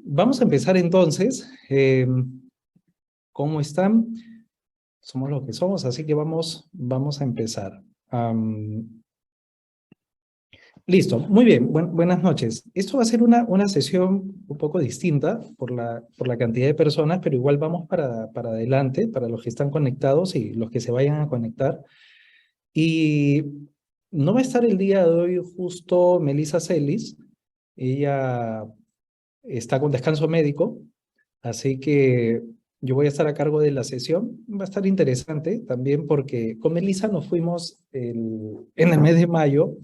Vamos a empezar entonces. ¿Cómo están? Somos lo que somos, así que vamos a empezar. Listo, muy bien, buenas noches. Esto va a ser una sesión un poco distinta por la cantidad de personas, pero igual vamos para adelante, para los que están conectados y los que se vayan a conectar. Y no va a estar el día de hoy justo Melissa Celis. Ella está con descanso médico. Así que yo voy a estar a cargo de la sesión. Va a estar interesante también porque con Melissa nos fuimos en el mes de mayo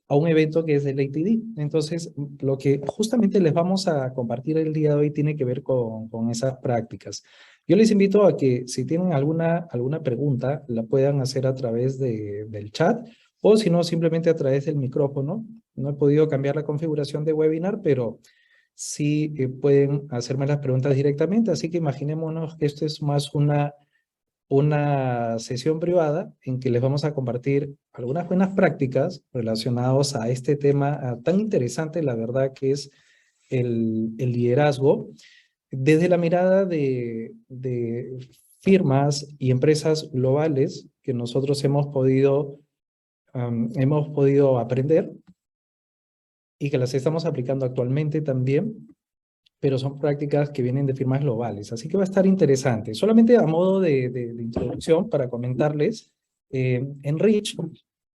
a un evento que es del ATD. Entonces, lo que justamente les vamos a compartir el día de hoy tiene que ver con esas prácticas. Yo les invito a que si tienen alguna pregunta, la puedan hacer a través del chat o si no, simplemente a través del micrófono. No he podido cambiar la configuración de webinar, pero sí pueden hacerme las preguntas directamente, así que imaginémonos que esto es más una sesión privada en que les vamos a compartir algunas buenas prácticas relacionadas a este tema tan interesante, la verdad, que es el liderazgo, desde la mirada de firmas y empresas globales que nosotros hemos podido aprender y que las estamos aplicando actualmente también, pero son prácticas que vienen de firmas globales, así que va a estar interesante. Solamente a modo de introducción para comentarles, en Rich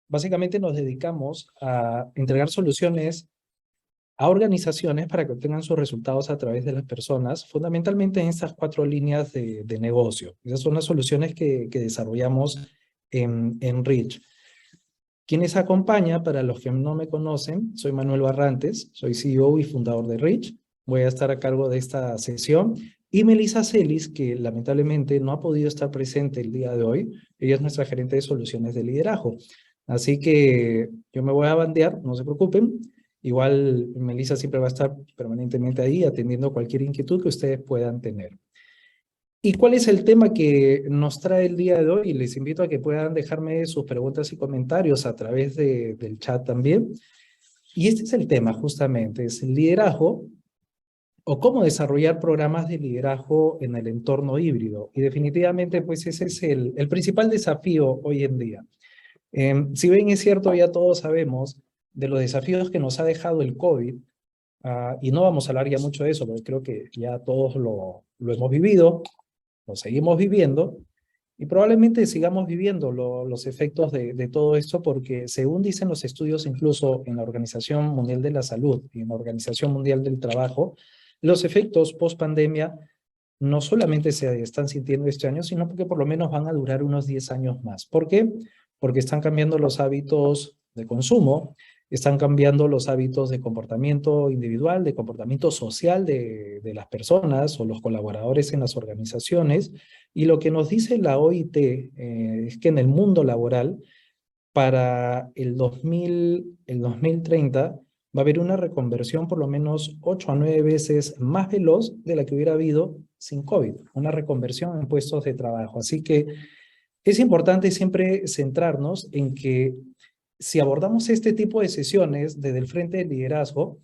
básicamente nos dedicamos a entregar soluciones a organizaciones para que obtengan sus resultados a través de las personas, fundamentalmente en estas 4 líneas de negocio. Esas son las soluciones que desarrollamos en Rich. Quienes acompaña, para los que no me conocen, soy Manuel Barrantes, soy CEO y fundador de Rich. Voy a estar a cargo de esta sesión. Y Melissa Celis, que lamentablemente no ha podido estar presente el día de hoy. Ella es nuestra gerente de soluciones de liderazgo. Así que yo me voy a bandear, no se preocupen. Igual Melissa siempre va a estar permanentemente ahí atendiendo cualquier inquietud que ustedes puedan tener. ¿Y cuál es el tema que nos trae el día de hoy? Les invito a que puedan dejarme sus preguntas y comentarios a través del chat también. Y este es el tema justamente, es el liderazgo o cómo desarrollar programas de liderazgo en el entorno híbrido. Y definitivamente, pues ese es el principal desafío hoy en día. Si bien es cierto, ya todos sabemos de los desafíos que nos ha dejado el COVID, y no vamos a hablar ya mucho de eso, porque creo que ya todos lo hemos vivido, lo seguimos viviendo y probablemente sigamos viviendo los efectos de todo esto porque según dicen los estudios incluso en la Organización Mundial de la Salud y en la Organización Mundial del Trabajo, los efectos post pandemia no solamente se están sintiendo este año, sino porque por lo menos van a durar unos 10 años más. ¿Por qué? Porque están cambiando los hábitos de consumo, están cambiando los hábitos de comportamiento individual, de comportamiento social de las personas o los colaboradores en las organizaciones. Y lo que nos dice la OIT es que en el mundo laboral, para el 2030, va a haber una reconversión por lo menos 8 a 9 veces más veloz de la que hubiera habido sin COVID, una reconversión en puestos de trabajo. Así que es importante siempre centrarnos en que si abordamos este tipo de sesiones desde el frente del liderazgo,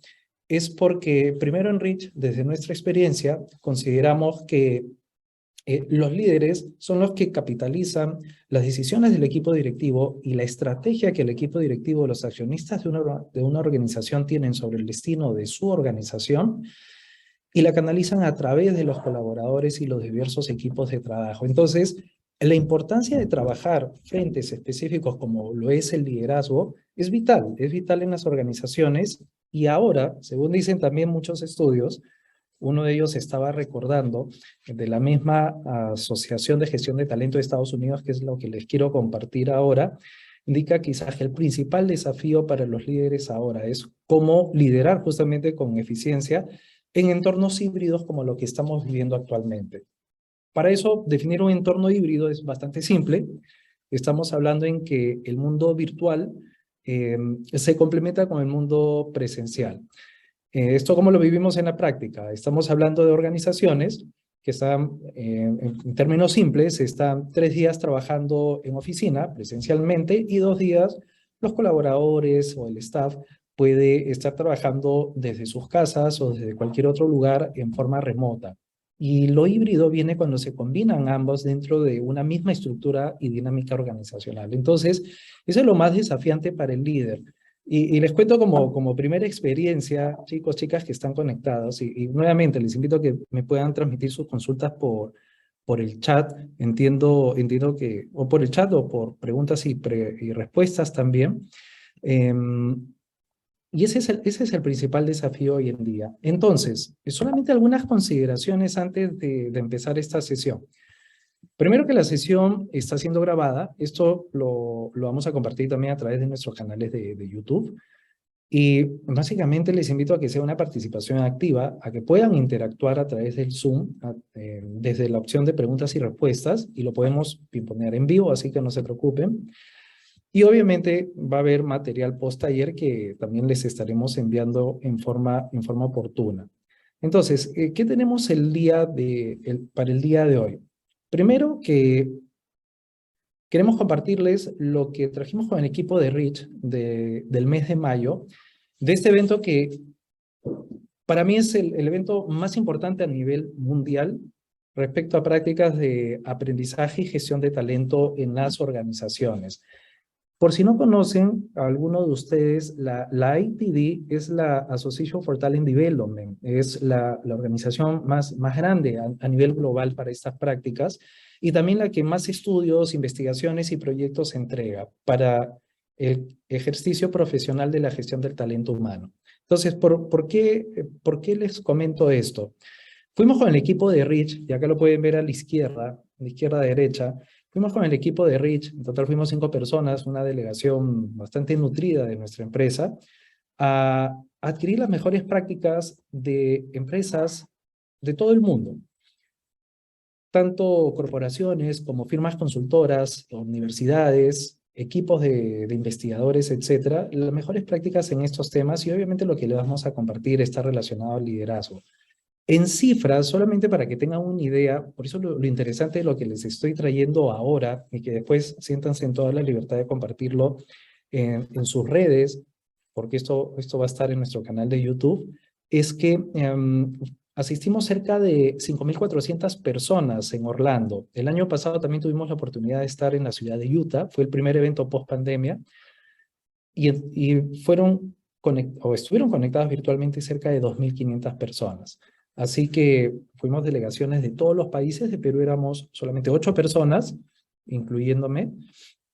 es porque primero en Rich, desde nuestra experiencia, consideramos que los líderes son los que capitalizan las decisiones del equipo directivo y la estrategia que el equipo directivo, los accionistas de una organización tienen sobre el destino de su organización y la canalizan a través de los colaboradores y los diversos equipos de trabajo. Entonces, la importancia de trabajar frentes específicos como lo es el liderazgo es vital en las organizaciones y ahora, según dicen también muchos estudios, uno de ellos estaba recordando de la misma Asociación de Gestión de Talento de Estados Unidos, que es lo que les quiero compartir ahora, indica quizás que el principal desafío para los líderes ahora es cómo liderar justamente con eficiencia en entornos híbridos como lo que estamos viviendo actualmente. Para eso, definir un entorno híbrido es bastante simple. Estamos hablando en que el mundo virtual se complementa con el mundo presencial. Esto como lo vivimos en la práctica. Estamos hablando de organizaciones que están, en términos simples, están 3 días trabajando en oficina presencialmente y 2 días los colaboradores o el staff puede estar trabajando desde sus casas o desde cualquier otro lugar en forma remota. Y lo híbrido viene cuando se combinan ambos dentro de una misma estructura y dinámica organizacional. Entonces, eso es lo más desafiante para el líder. Y les cuento como primera experiencia, chicos, chicas que están conectados, y nuevamente les invito a que me puedan transmitir sus consultas por el chat. Entiendo que, o por el chat o por preguntas y respuestas también. Y ese es el principal desafío hoy en día. Entonces, solamente algunas consideraciones antes de empezar esta sesión. Primero, que la sesión está siendo grabada. Esto lo vamos a compartir también a través de nuestros canales de YouTube. Y básicamente les invito a que sea una participación activa, a que puedan interactuar a través del Zoom, desde la opción de preguntas y respuestas, y lo podemos poner en vivo, así que no se preocupen. Y obviamente va a haber material post taller que también les estaremos enviando en forma oportuna. Entonces, ¿qué tenemos para el día de hoy? Primero, que queremos compartirles lo que trajimos con el equipo de Reach del mes de mayo, de este evento que para mí es el evento más importante a nivel mundial respecto a prácticas de aprendizaje y gestión de talento en las organizaciones. Por si no conocen a alguno de ustedes, la AITD es la Association for Talent Development, es la organización más grande a nivel global para estas prácticas y también la que más estudios, investigaciones y proyectos entrega para el ejercicio profesional de la gestión del talento humano. Entonces, ¿por qué les comento esto? Fuimos con el equipo de Rich, y acá lo pueden ver a la izquierda derecha. Fuimos con el equipo de Rich, en total fuimos 5 personas, una delegación bastante nutrida de nuestra empresa, a adquirir las mejores prácticas de empresas de todo el mundo, tanto corporaciones como firmas consultoras, universidades, equipos de investigadores, etcétera, las mejores prácticas en estos temas, y obviamente lo que les vamos a compartir está relacionado al liderazgo. En cifras, solamente para que tengan una idea, por eso lo interesante de lo que les estoy trayendo ahora, y que después siéntanse en toda la libertad de compartirlo en sus redes, porque esto va a estar en nuestro canal de YouTube, es que asistimos cerca de 5.400 personas en Orlando. El año pasado también tuvimos la oportunidad de estar en la ciudad de Utah, fue el primer evento post pandemia, y estuvieron conectadas virtualmente cerca de 2.500 personas. Así que fuimos delegaciones de todos los países. De Perú éramos solamente 8 personas, incluyéndome,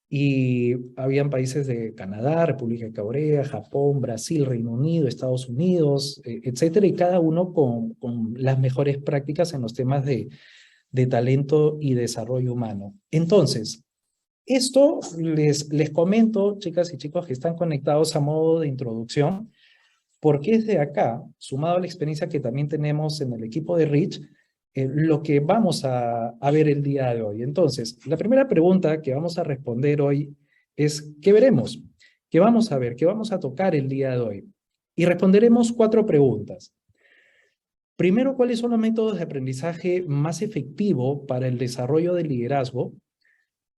y habían países de Canadá, República de Corea, Japón, Brasil, Reino Unido, Estados Unidos, etcétera, y cada uno con las mejores prácticas en los temas de talento y desarrollo humano. Entonces, esto les comento, chicas y chicos que están conectados a modo de introducción, porque es de acá, sumado a la experiencia que también tenemos en el equipo de Rich, lo que vamos a ver el día de hoy. Entonces, la primera pregunta que vamos a responder hoy es, ¿qué veremos? ¿Qué vamos a ver? ¿Qué vamos a tocar el día de hoy? Y responderemos 4 preguntas. Primero, ¿cuáles son los métodos de aprendizaje más efectivos para el desarrollo del liderazgo?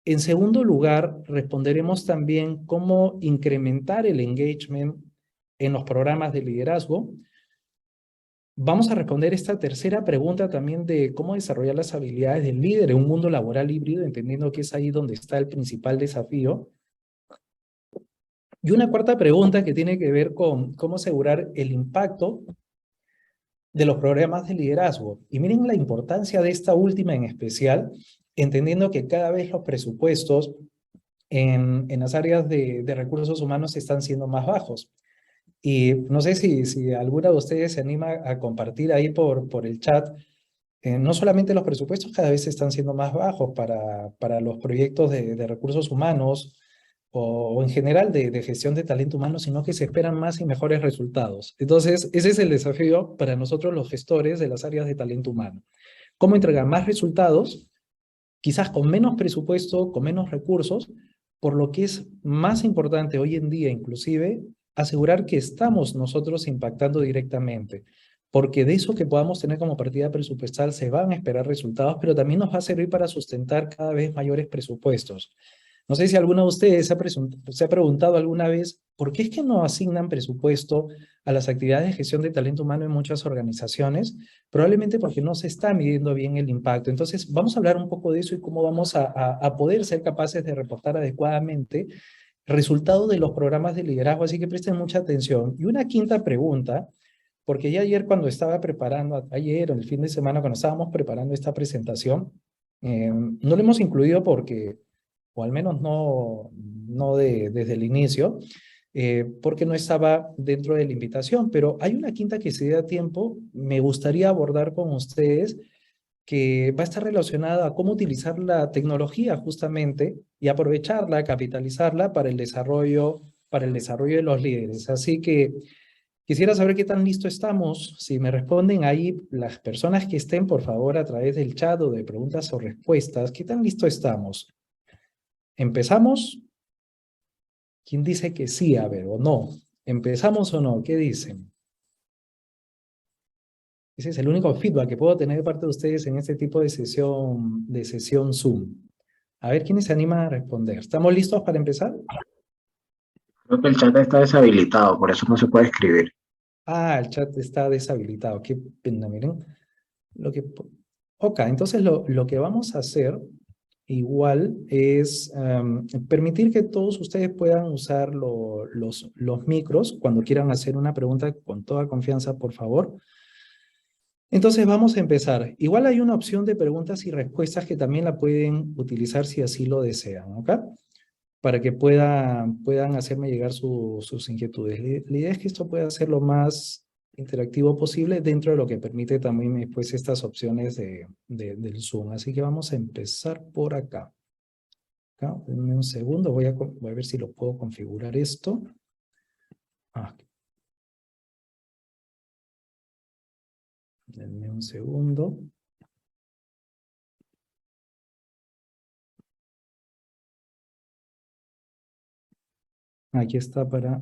En segundo lugar, responderemos también cómo incrementar el engagement en los programas de liderazgo. Vamos a responder esta tercera pregunta también de cómo desarrollar las habilidades del líder en un mundo laboral híbrido, entendiendo que es ahí donde está el principal desafío. Y una cuarta pregunta que tiene que ver con cómo asegurar el impacto de los programas de liderazgo. Y miren la importancia de esta última en especial, entendiendo que cada vez los presupuestos en las áreas de recursos humanos están siendo más bajos. Y no sé si alguna de ustedes se anima a compartir ahí por el chat, no solamente los presupuestos cada vez están siendo más bajos para los proyectos de recursos humanos o en general de gestión de talento humano, sino que se esperan más y mejores resultados. Entonces, ese es el desafío para nosotros los gestores de las áreas de talento humano. ¿Cómo entregar más resultados? Quizás con menos presupuesto, con menos recursos, por lo que es más importante hoy en día inclusive asegurar que estamos nosotros impactando directamente, porque de eso que podamos tener como partida presupuestal se van a esperar resultados, pero también nos va a servir para sustentar cada vez mayores presupuestos. No sé si alguno de ustedes se ha preguntado alguna vez por qué es que no asignan presupuesto a las actividades de gestión de talento humano en muchas organizaciones. Probablemente porque no se está midiendo bien el impacto. Entonces, vamos a hablar un poco de eso y cómo vamos a poder ser capaces de reportar adecuadamente resultados de los programas de liderazgo. Así que presten mucha atención. Y una quinta pregunta, porque ya ayer cuando estaba preparando, ayer o el fin de semana cuando estábamos preparando esta presentación, no lo hemos incluido porque, o al menos desde el inicio, porque no estaba dentro de la invitación, pero hay una quinta que si da tiempo, me gustaría abordar con ustedes, que va a estar relacionada a cómo utilizar la tecnología justamente y aprovecharla, capitalizarla para el desarrollo de los líderes. Así que quisiera saber qué tan listo estamos. Si me responden ahí las personas que estén, por favor, a través del chat o de preguntas o respuestas, ¿qué tan listo estamos? ¿Empezamos? ¿Quién dice que sí, a ver, o no? ¿Empezamos o no? ¿Qué dicen? Ese es el único feedback que puedo tener de parte de ustedes en este tipo de sesión Zoom. A ver, ¿quiénes se animan a responder? ¿Estamos listos para empezar? Creo que el chat está deshabilitado, por eso no se puede escribir. Ah, el chat está deshabilitado. Qué pena, miren. Lo que, ok, entonces lo que vamos a hacer igual es permitir que todos ustedes puedan usar los micros cuando quieran hacer una pregunta con toda confianza, por favor. Entonces vamos a empezar. Igual hay una opción de preguntas y respuestas que también la pueden utilizar si así lo desean, ¿ok? Para que puedan hacerme llegar sus inquietudes. La idea es que esto pueda ser lo más interactivo posible dentro de lo que permite también después estas opciones del Zoom. Así que vamos a empezar por acá. Denme un segundo, voy a ver si lo puedo configurar esto. Denme un segundo. Aquí está para...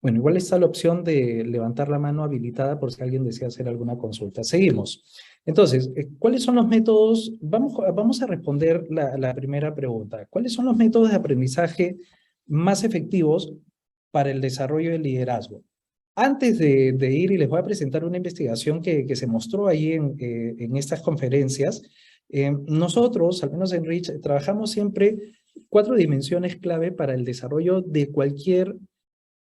Bueno, igual está la opción de levantar la mano habilitada por si alguien desea hacer alguna consulta. Seguimos. Entonces, ¿cuáles son los métodos? Vamos a responder la primera pregunta. ¿Cuáles son los métodos de aprendizaje más efectivos para el desarrollo del liderazgo? Antes de ir, y les voy a presentar una investigación que se mostró ahí en estas conferencias, nosotros, al menos en Rich, trabajamos siempre 4 dimensiones clave para el desarrollo de cualquier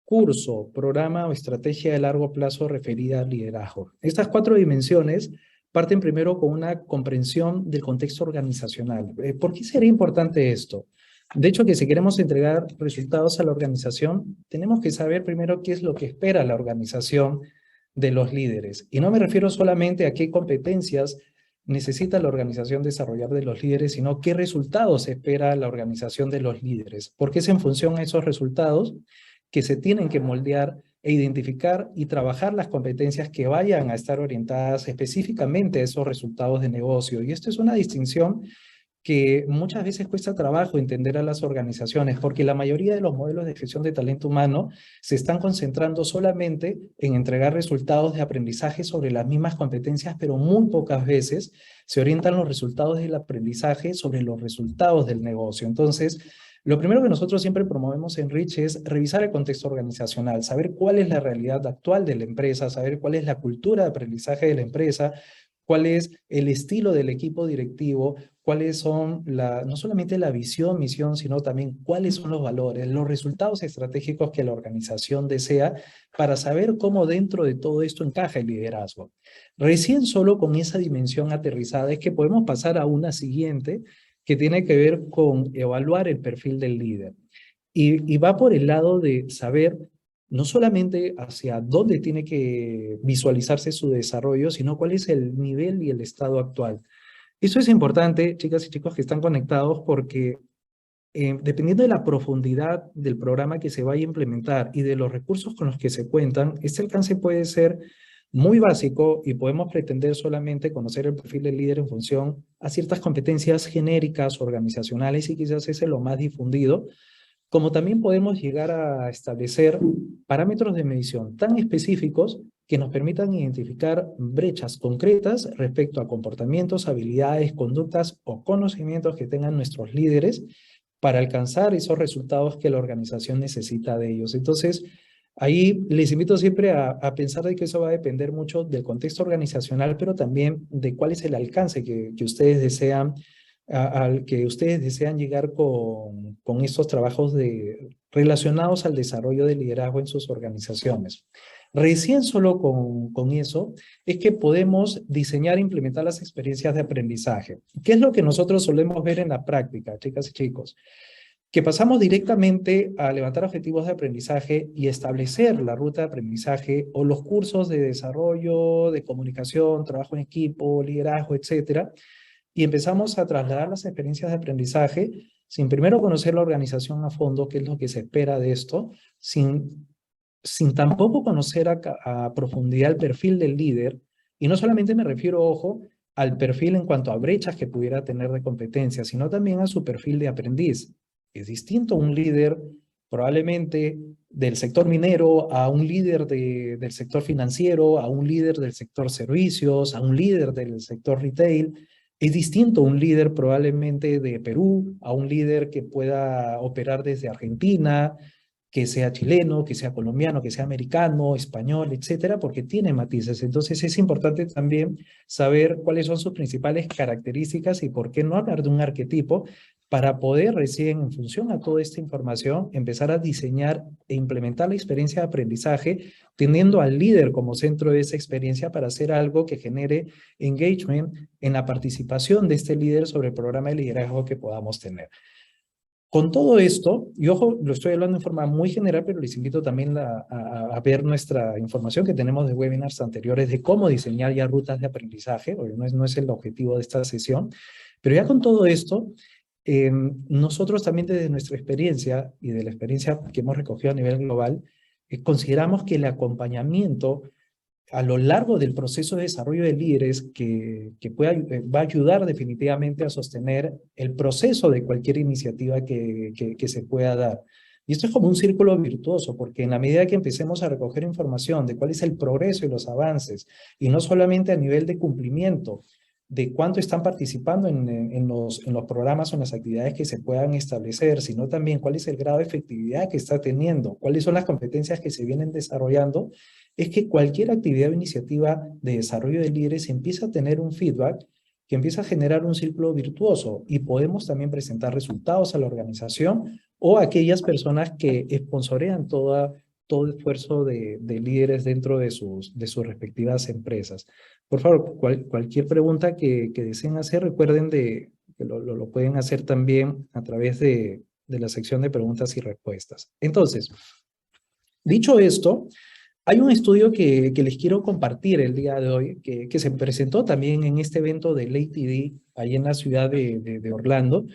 curso, programa o estrategia de largo plazo referida al liderazgo. Estas 4 dimensiones parten primero con una comprensión del contexto organizacional. ¿Por qué sería importante esto? De hecho, que si queremos entregar resultados a la organización, tenemos que saber primero qué es lo que espera la organización de los líderes. Y no me refiero solamente a qué competencias necesita la organización desarrollar de los líderes, sino qué resultados espera la organización de los líderes. Porque es en función a esos resultados que se tienen que moldear e identificar y trabajar las competencias que vayan a estar orientadas específicamente a esos resultados de negocio. Y esto es una distinción que muchas veces cuesta trabajo entender a las organizaciones, porque la mayoría de los modelos de gestión de talento humano se están concentrando solamente en entregar resultados de aprendizaje sobre las mismas competencias, pero muy pocas veces se orientan los resultados del aprendizaje sobre los resultados del negocio. Entonces, lo primero que nosotros siempre promovemos en Rich es revisar el contexto organizacional, saber cuál es la realidad actual de la empresa, saber cuál es la cultura de aprendizaje de la empresa, cuál es el estilo del equipo directivo, cuáles son no solamente la visión, misión, sino también cuáles son los valores, los resultados estratégicos que la organización desea para saber cómo dentro de todo esto encaja el liderazgo. Recién solo con esa dimensión aterrizada es que podemos pasar a una siguiente que tiene que ver con evaluar el perfil del líder. Y va por el lado de saber no solamente hacia dónde tiene que visualizarse su desarrollo, sino cuál es el nivel y el estado actual. Eso es importante, chicas y chicos que están conectados, porque dependiendo de la profundidad del programa que se vaya a implementar y de los recursos con los que se cuentan, este alcance puede ser muy básico y podemos pretender solamente conocer el perfil del líder en función a ciertas competencias genéricas, organizacionales, y quizás ese es lo más difundido, como también podemos llegar a establecer parámetros de medición tan específicos que nos permitan identificar brechas concretas respecto a comportamientos, habilidades, conductas o conocimientos que tengan nuestros líderes para alcanzar esos resultados que la organización necesita de ellos. Entonces, ahí les invito siempre a pensar de que eso va a depender mucho del contexto organizacional, pero también de cuál es el alcance que ustedes desean, al que ustedes desean llegar con estos trabajos relacionados al desarrollo de liderazgo en sus organizaciones. Recién solo con eso es que podemos diseñar e implementar las experiencias de aprendizaje. ¿Qué es lo que nosotros solemos ver en la práctica, chicas y chicos? Que pasamos directamente a levantar objetivos de aprendizaje y establecer la ruta de aprendizaje o los cursos de desarrollo, de comunicación, trabajo en equipo, liderazgo, etcétera, y empezamos a trasladar las experiencias de aprendizaje sin primero conocer la organización a fondo, qué es lo que se espera de esto, sin tampoco conocer a profundidad el perfil del líder, y no solamente me refiero, ojo, al perfil en cuanto a brechas que pudiera tener de competencia, sino también a su perfil de aprendiz. Es distinto un líder probablemente del sector minero a un líder del sector financiero, a un líder del sector servicios, a un líder del sector retail. Es distinto un líder probablemente de Perú a un líder que pueda operar desde Argentina, que sea chileno, que sea colombiano, que sea americano, español, etcétera, porque tiene matices. Entonces es importante también saber cuáles son sus principales características y por qué no hablar de un arquetipo para poder recién, en función a toda esta información, empezar a diseñar e implementar la experiencia de aprendizaje, teniendo al líder como centro de esa experiencia para hacer algo que genere engagement en la participación de este líder sobre el programa de liderazgo que podamos tener. Con todo esto, y ojo, lo estoy hablando en forma muy general, pero les invito también a ver nuestra información que tenemos de webinars anteriores de cómo diseñar ya rutas de aprendizaje, porque no es el objetivo de esta sesión, pero ya con todo esto, nosotros también desde nuestra experiencia y de la experiencia que hemos recogido a nivel global, consideramos que el acompañamiento a lo largo del proceso de desarrollo de líderes va a ayudar definitivamente a sostener el proceso de cualquier iniciativa que se pueda dar. Y esto es como un círculo virtuoso, porque en la medida que empecemos a recoger información de cuál es el progreso y los avances, y no solamente a nivel de cumplimiento, de cuánto están participando en los programas o en las actividades que se puedan establecer, sino también cuál es el grado de efectividad que está teniendo, cuáles son las competencias que se vienen desarrollando, es que cualquier actividad o iniciativa de desarrollo de líderes empieza a tener un feedback que empieza a generar un círculo virtuoso y podemos también presentar resultados a la organización o a aquellas personas que sponsorean todo esfuerzo de líderes dentro de sus respectivas empresas. Por favor, cualquier pregunta que deseen hacer, recuerden que lo pueden hacer también a través de la sección de preguntas y respuestas. Entonces, dicho esto, hay un estudio que les quiero compartir el día de hoy, que se presentó también en este evento de LATD, ahí en la ciudad de Orlando.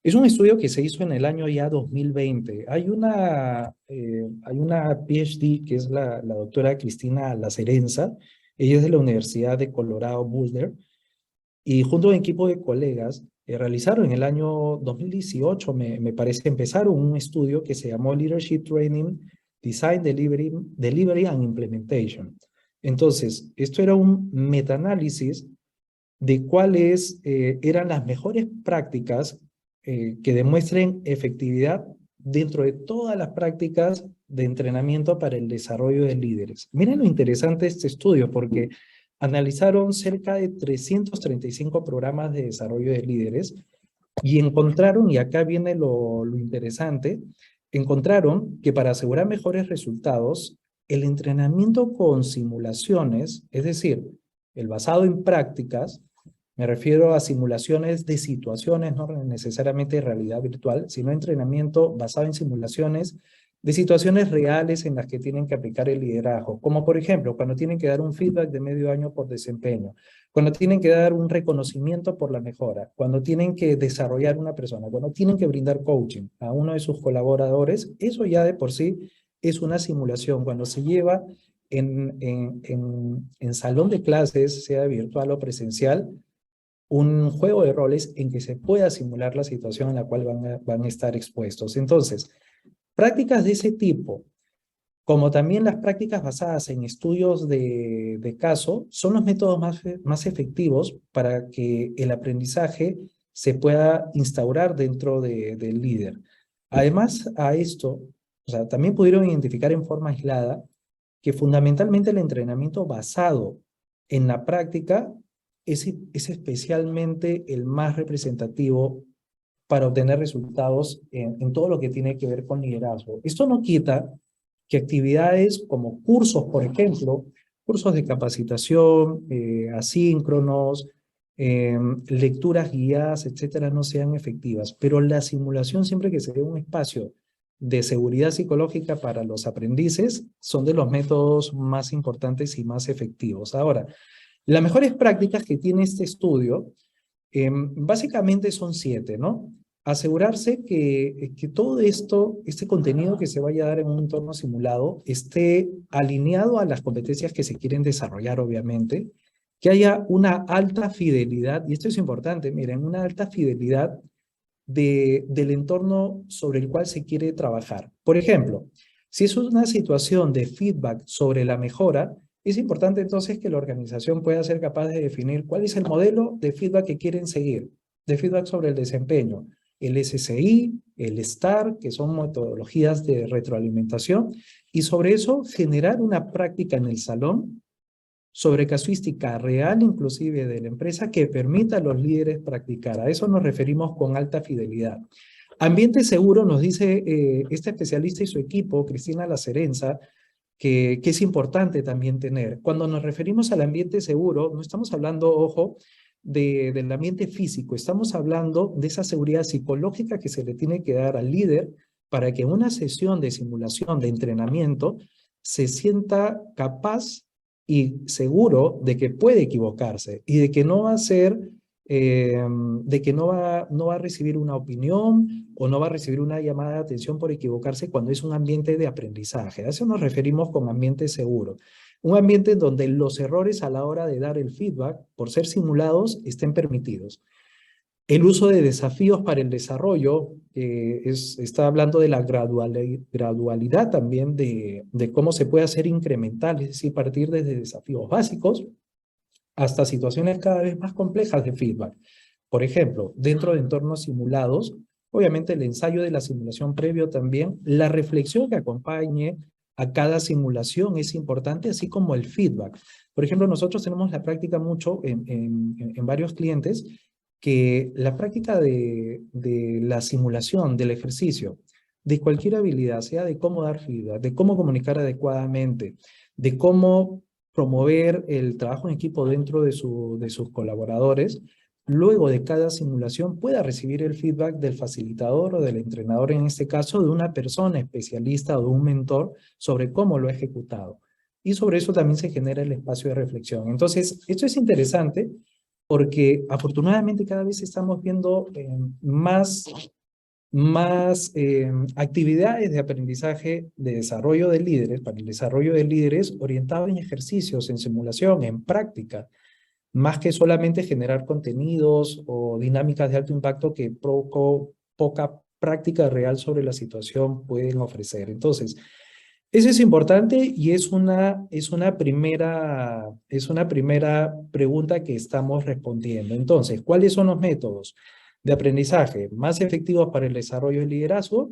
Es un estudio que se hizo en el año ya 2020. Hay una PhD que es la doctora Cristina Lacerenza. Ella es de la Universidad de Colorado Boulder y junto a un equipo de colegas realizaron en el año 2018, me parece, empezaron un estudio que se llamó Leadership Training, Design, Delivery and Implementation. Entonces, esto era un metaanálisis de cuáles eran las mejores prácticas que demuestren efectividad dentro de todas las prácticas de entrenamiento para el desarrollo de líderes. Miren lo interesante de este estudio, porque analizaron cerca de 335 programas de desarrollo de líderes y encontraron, y acá viene lo interesante, encontraron que para asegurar mejores resultados, el entrenamiento con simulaciones, es decir, el basado en prácticas, me refiero a simulaciones de situaciones, no necesariamente de realidad virtual, sino entrenamiento basado en simulaciones de situaciones reales en las que tienen que aplicar el liderazgo, como por ejemplo, cuando tienen que dar un feedback de medio año por desempeño, cuando tienen que dar un reconocimiento por la mejora, cuando tienen que desarrollar una persona, cuando tienen que brindar coaching a uno de sus colaboradores, eso ya de por sí es una simulación. Cuando se lleva en salón de clases, sea virtual o presencial, un juego de roles en que se pueda simular la situación en la cual van a estar expuestos. Entonces, Prácticas de ese tipo, como también las prácticas basadas en estudios de caso, son los métodos más efectivos para que el aprendizaje se pueda instaurar dentro del líder. Además, a esto, o sea, también pudieron identificar en forma aislada que fundamentalmente el entrenamiento basado en la práctica es especialmente el más representativo para obtener resultados en todo lo que tiene que ver con liderazgo. Esto no quita que actividades como cursos, por ejemplo, cursos de capacitación, asíncronos, lecturas guiadas, etcétera, no sean efectivas. Pero la simulación, siempre que se dé un espacio de seguridad psicológica para los aprendices, son de los métodos más importantes y más efectivos. Ahora, las mejores prácticas que tiene este estudio básicamente son 7, ¿no? Asegurarse que todo esto, este contenido que se vaya a dar en un entorno simulado, esté alineado a las competencias que se quieren desarrollar, obviamente, que haya una alta fidelidad, y esto es importante, miren, una alta fidelidad del entorno sobre el cual se quiere trabajar. Por ejemplo, si es una situación de feedback sobre la mejora, es importante entonces que la organización pueda ser capaz de definir cuál es el modelo de feedback que quieren seguir, de feedback sobre el desempeño, el SSI, el STAR, que son metodologías de retroalimentación, y sobre eso generar una práctica en el salón sobre casuística real inclusive de la empresa que permita a los líderes practicar. A eso nos referimos con alta fidelidad. Ambiente seguro, nos dice este especialista y su equipo, Cristina Lacerenza, que es importante también tener. Cuando nos referimos al ambiente seguro, no estamos hablando, ojo, del ambiente físico, estamos hablando de esa seguridad psicológica que se le tiene que dar al líder para que en una sesión de simulación, de entrenamiento, se sienta capaz y seguro de que puede equivocarse y de que no va a ser, de que no va a recibir una opinión o no va a recibir una llamada de atención por equivocarse cuando es un ambiente de aprendizaje. A eso nos referimos con ambiente seguro. Un ambiente en donde los errores a la hora de dar el feedback, por ser simulados, estén permitidos. El uso de desafíos para el desarrollo, está hablando de la gradualidad también de cómo se puede hacer incremental, es decir, partir desde desafíos básicos hasta situaciones cada vez más complejas de feedback. Por ejemplo, dentro de entornos simulados, obviamente el ensayo de la simulación previo también, la reflexión que acompañe a cada simulación es importante, así como el feedback. Por ejemplo, nosotros tenemos la práctica mucho en varios clientes, que la práctica de la simulación, del ejercicio, de cualquier habilidad, sea de cómo dar feedback, de cómo comunicar adecuadamente, de cómo promover el trabajo en equipo dentro de sus colaboradores, luego de cada simulación pueda recibir el feedback del facilitador o del entrenador, en este caso, de una persona especialista o de un mentor sobre cómo lo ha ejecutado. Y sobre eso también se genera el espacio de reflexión. Entonces, esto es interesante porque afortunadamente cada vez estamos viendo más actividades de aprendizaje de desarrollo de líderes, para el desarrollo de líderes orientado en ejercicios, en simulación, en práctica, más que solamente generar contenidos o dinámicas de alto impacto que poca práctica real sobre la situación pueden ofrecer. Entonces, eso es importante y es una primera pregunta que estamos respondiendo. Entonces, ¿cuáles son los métodos de aprendizaje más efectivos para el desarrollo del liderazgo?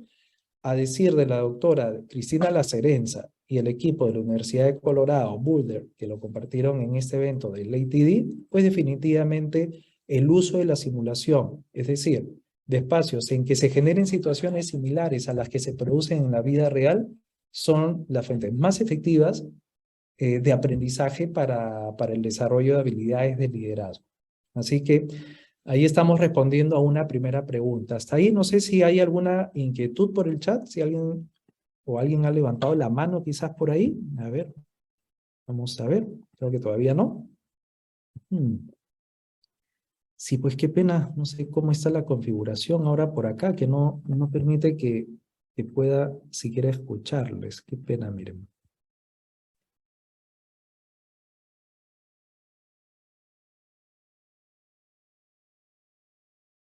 A decir de la doctora Cristina Lacerenza y el equipo de la Universidad de Colorado, Boulder, que lo compartieron en este evento del ATD, pues definitivamente el uso de la simulación, es decir, de espacios en que se generen situaciones similares a las que se producen en la vida real, son las fuentes más efectivas de aprendizaje para el desarrollo de habilidades de liderazgo. Así que ahí estamos respondiendo a una primera pregunta. Hasta ahí no sé si hay alguna inquietud por el chat, si alguien ha levantado la mano quizás por ahí. A ver, vamos a ver. Creo que todavía no. Sí, pues qué pena. No sé cómo está la configuración ahora por acá, que no permite que pueda siquiera escucharles. Qué pena, miren.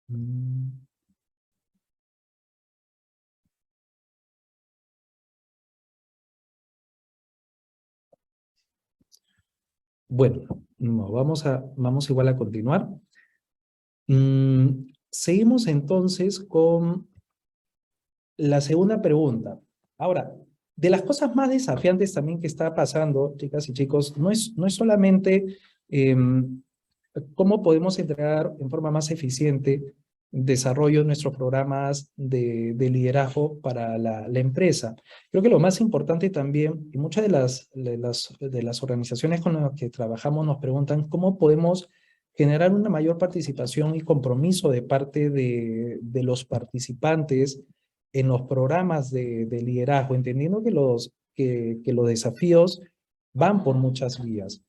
Mm. Bueno, no, vamos igual a continuar. Seguimos entonces con la segunda pregunta. Ahora, de las cosas más desafiantes también que está pasando, chicas y chicos, no es solamente cómo podemos entregar en forma más eficiente desarrollo de nuestros programas de liderazgo para la empresa. Creo que lo más importante también, y muchas de las organizaciones con las que trabajamos nos preguntan cómo podemos generar una mayor participación y compromiso de parte de los participantes en los programas de liderazgo, entendiendo que los desafíos van por muchas vías.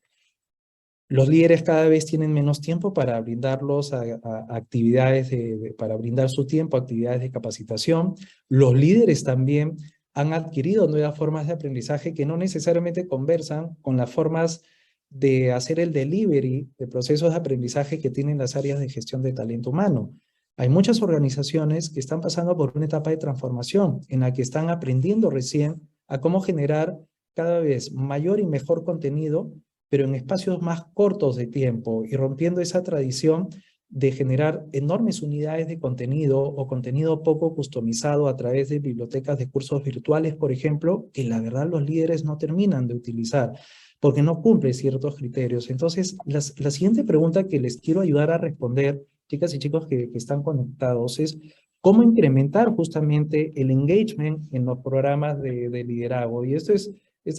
Los líderes cada vez tienen menos tiempo para brindarlos a actividades, para brindar su tiempo a actividades de capacitación. Los líderes también han adquirido nuevas formas de aprendizaje que no necesariamente conversan con las formas de hacer el delivery de procesos de aprendizaje que tienen las áreas de gestión de talento humano. Hay muchas organizaciones que están pasando por una etapa de transformación en la que están aprendiendo recién a cómo generar cada vez mayor y mejor contenido, pero en espacios más cortos de tiempo y rompiendo esa tradición de generar enormes unidades de contenido o contenido poco customizado a través de bibliotecas de cursos virtuales, por ejemplo, que la verdad los líderes no terminan de utilizar porque no cumple ciertos criterios. Entonces, la siguiente pregunta que les quiero ayudar a responder, chicas y chicos que están conectados, es cómo incrementar justamente el engagement en los programas de liderazgo. Y esto es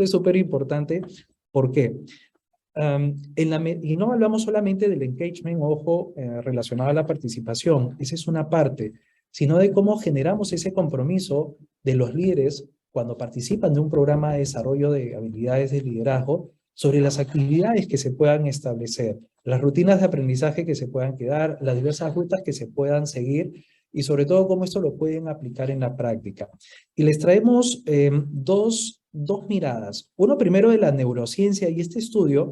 súper importante. ¿Por qué? Y no hablamos solamente del engagement, ojo, relacionado a la participación, esa es una parte, sino de cómo generamos ese compromiso de los líderes cuando participan de un programa de desarrollo de habilidades de liderazgo sobre las actividades que se puedan establecer, las rutinas de aprendizaje que se puedan quedar, las diversas rutas que se puedan seguir y sobre todo cómo esto lo pueden aplicar en la práctica. Y les traemos dos miradas. Uno primero de la neurociencia y este estudio,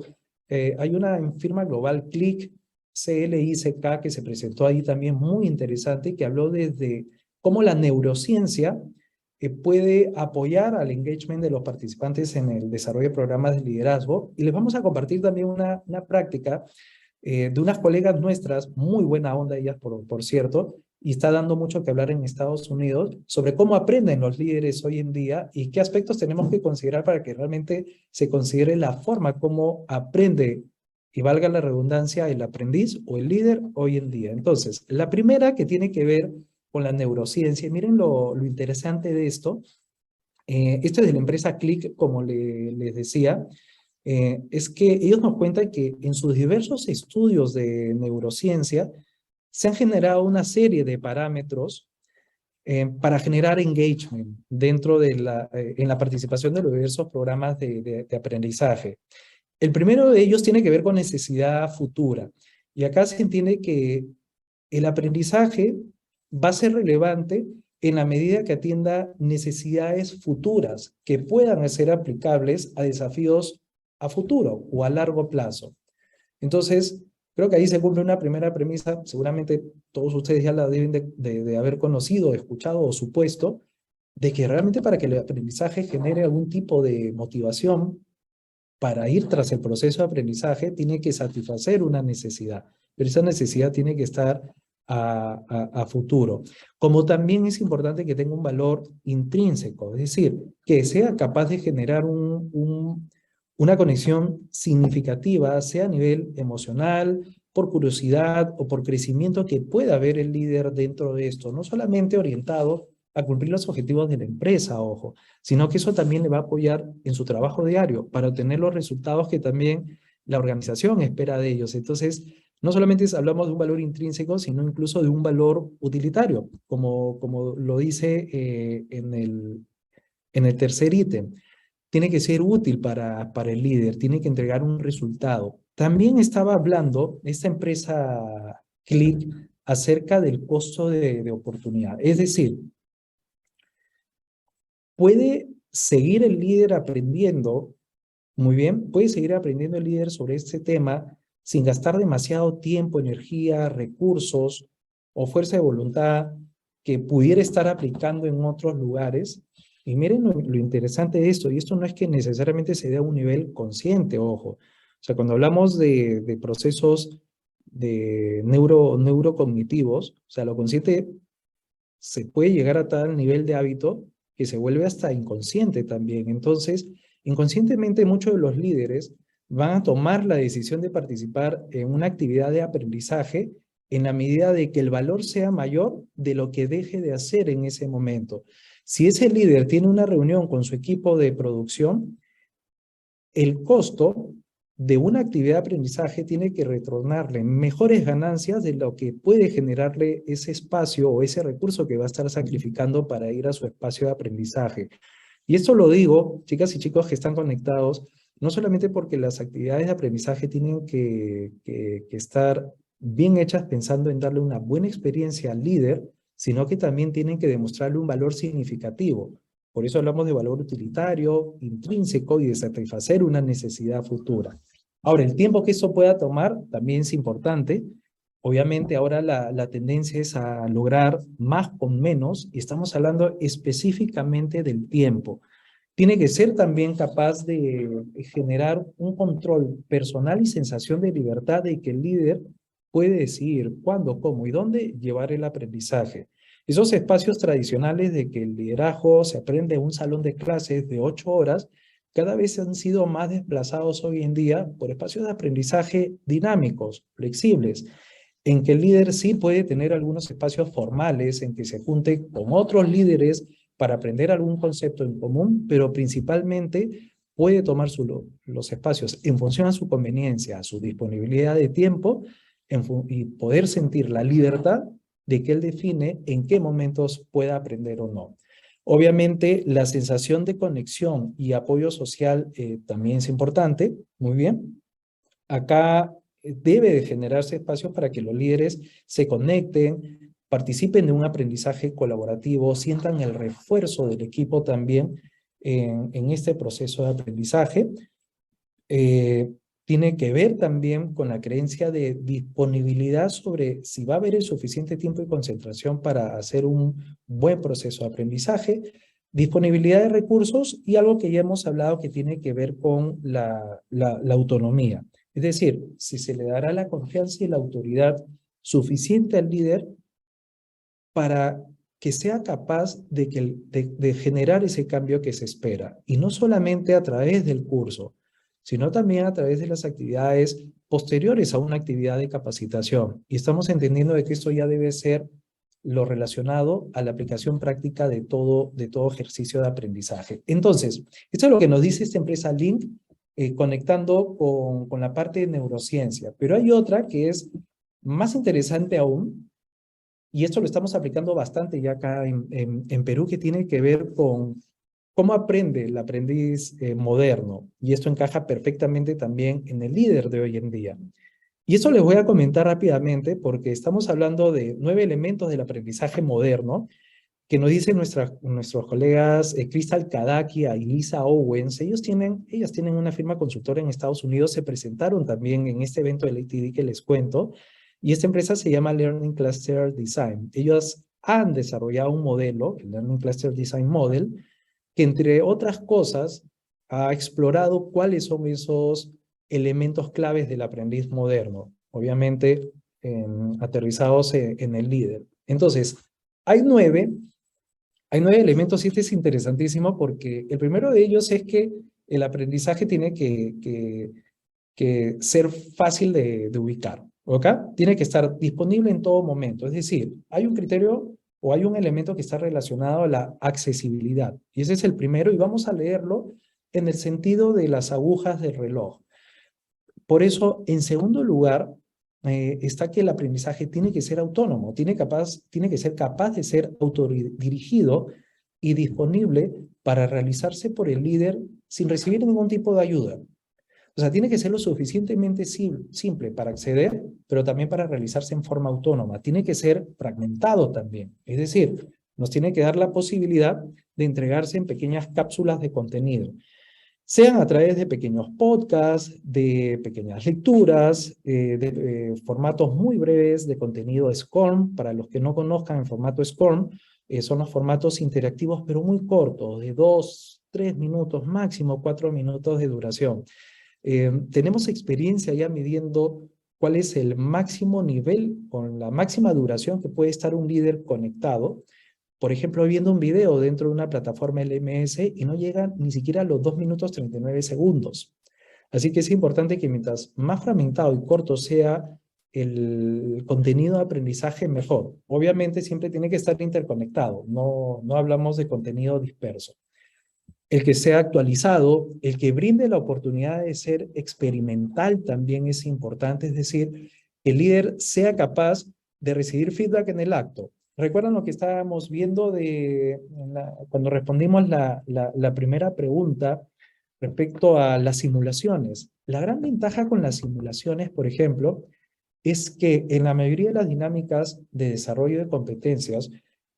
hay una firma global, CLIC, CLICK, que se presentó ahí también muy interesante, que habló desde cómo la neurociencia puede apoyar al engagement de los participantes en el desarrollo de programas de liderazgo. Y les vamos a compartir también una práctica de unas colegas nuestras, muy buena onda ellas, por cierto, y está dando mucho que hablar en Estados Unidos sobre cómo aprenden los líderes hoy en día y qué aspectos tenemos que considerar para que realmente se considere la forma como aprende, y valga la redundancia, el aprendiz o el líder hoy en día. Entonces, la primera que tiene que ver con la neurociencia, miren lo interesante de esto. Esto es de la empresa Click, como les decía, es que ellos nos cuentan que en sus diversos estudios de neurociencia se han generado una serie de parámetros para generar engagement dentro en la participación de los diversos programas de aprendizaje. El primero de ellos tiene que ver con necesidad futura. Y acá se entiende que el aprendizaje va a ser relevante en la medida que atienda necesidades futuras que puedan ser aplicables a desafíos a futuro o a largo plazo. Entonces, creo que ahí se cumple una primera premisa, seguramente todos ustedes ya la deben de haber conocido, escuchado o supuesto, de que realmente para que el aprendizaje genere algún tipo de motivación para ir tras el proceso de aprendizaje, tiene que satisfacer una necesidad, pero esa necesidad tiene que estar a futuro. Como también es importante que tenga un valor intrínseco, es decir, que sea capaz de generar una conexión significativa, sea a nivel emocional, por curiosidad o por crecimiento que pueda haber el líder dentro de esto, no solamente orientado a cumplir los objetivos de la empresa, ojo, sino que eso también le va a apoyar en su trabajo diario para obtener los resultados que también la organización espera de ellos. Entonces, no solamente hablamos de un valor intrínseco, sino incluso de un valor utilitario, como lo dice en el tercer ítem. Tiene que ser útil para el líder, tiene que entregar un resultado. También estaba hablando esta empresa Click acerca del costo de oportunidad. Es decir, puede seguir el líder aprendiendo, muy bien, puede seguir aprendiendo el líder sobre este tema sin gastar demasiado tiempo, energía, recursos o fuerza de voluntad que pudiera estar aplicando en otros lugares. Y miren lo interesante de esto, y esto no es que necesariamente se dé a un nivel consciente, ojo, sea, cuando hablamos de procesos de neurocognitivos, o sea, lo consciente se puede llegar a tal nivel de hábito que se vuelve hasta inconsciente también. Entonces, inconscientemente muchos de los líderes van a tomar la decisión de participar en una actividad de aprendizaje en la medida de que el valor sea mayor de lo que deje de hacer en ese momento. Si ese líder tiene una reunión con su equipo de producción, el costo de una actividad de aprendizaje tiene que retornarle mejores ganancias de lo que puede generarle ese espacio o ese recurso que va a estar sacrificando para ir a su espacio de aprendizaje. Y esto lo digo, chicas y chicos que están conectados, no solamente porque las actividades de aprendizaje tienen que estar bien hechas pensando en darle una buena experiencia al líder, sino que también tienen que demostrarle un valor significativo. Por eso hablamos de valor utilitario, intrínseco y de satisfacer una necesidad futura. Ahora, el tiempo que eso pueda tomar también es importante. Obviamente ahora la tendencia es a lograr más con menos y estamos hablando específicamente del tiempo. Tiene que ser también capaz de generar un control personal y sensación de libertad de que el líder puede decidir cuándo, cómo y dónde llevar el aprendizaje. Esos espacios tradicionales de que el liderazgo se aprende en un salón de clases de 8 horas, cada vez han sido más desplazados hoy en día por espacios de aprendizaje dinámicos, flexibles, en que el líder sí puede tener algunos espacios formales en que se junte con otros líderes para aprender algún concepto en común, pero principalmente puede tomar los espacios en función a su conveniencia, a su disponibilidad de tiempo y poder sentir la libertad de que él define en qué momentos pueda aprender o no. Obviamente, la sensación de conexión y apoyo social también es importante, muy bien. Acá debe de generarse espacios para que los líderes se conecten, participen de un aprendizaje colaborativo, sientan el refuerzo del equipo también en este proceso de aprendizaje. Tiene que ver también con la creencia de disponibilidad sobre si va a haber el suficiente tiempo y concentración para hacer un buen proceso de aprendizaje, disponibilidad de recursos y algo que ya hemos hablado que tiene que ver con la autonomía. Es decir, si se le dará la confianza y la autoridad suficiente al líder para que sea capaz de generar ese cambio que se espera. Y no solamente a través del curso, sino también a través de las actividades posteriores a una actividad de capacitación. Y estamos entendiendo de que esto ya debe ser lo relacionado a la aplicación práctica de todo ejercicio de aprendizaje. Entonces, esto es lo que nos dice esta empresa Link, conectando con la parte de neurociencia. Pero hay otra que es más interesante aún, y esto lo estamos aplicando bastante ya acá en Perú, que tiene que ver con cómo aprende el aprendiz moderno. Y esto encaja perfectamente también en el líder de hoy en día. Y eso les voy a comentar rápidamente porque estamos hablando de 9 elementos del aprendizaje moderno que nos dicen nuestros colegas Crystal Kadakia y Lisa Owens. Ellas tienen una firma consultora en Estados Unidos, se presentaron también en este evento del ATD que les cuento, y esta empresa se llama Learning Cluster Design. Ellos han desarrollado un modelo, el Learning Cluster Design Model, que entre otras cosas ha explorado cuáles son esos elementos claves del aprendiz moderno, obviamente aterrizados en el líder. Entonces, hay nueve elementos y este es interesantísimo porque el primero de ellos es que el aprendizaje tiene que ser fácil de ubicar, ¿ok? Tiene que estar disponible en todo momento. Es decir, hay un criterio o hay un elemento que está relacionado a la accesibilidad. Y ese es el primero y vamos a leerlo en el sentido de las agujas del reloj. Por eso, en segundo lugar, está que el aprendizaje tiene que ser autónomo, tiene que ser capaz de ser autodirigido y disponible para realizarse por el líder sin recibir ningún tipo de ayuda. O sea, tiene que ser lo suficientemente simple para acceder, pero también para realizarse en forma autónoma. Tiene que ser fragmentado también. Es decir, nos tiene que dar la posibilidad de entregarse en pequeñas cápsulas de contenido, sean a través de pequeños podcasts, de pequeñas lecturas, de formatos muy breves de contenido SCORM. Para los que no conozcan el formato SCORM, son los formatos interactivos, pero muy cortos, de 2, 3 minutos, máximo 4 minutos de duración. Tenemos experiencia ya midiendo cuál es el máximo nivel con la máxima duración que puede estar un líder conectado. Por ejemplo, viendo un video dentro de una plataforma LMS y no llega ni siquiera a los 2 minutos 39 segundos. Así que es importante que mientras más fragmentado y corto sea el contenido de aprendizaje, mejor. Obviamente siempre tiene que estar interconectado, no hablamos de contenido disperso. El que sea actualizado, el que brinde la oportunidad de ser experimental también es importante, es decir, que el líder sea capaz de recibir feedback en el acto. ¿Recuerdan lo que estábamos viendo cuando respondimos la primera pregunta respecto a las simulaciones? La gran ventaja con las simulaciones, por ejemplo, es que en la mayoría de las dinámicas de desarrollo de competencias,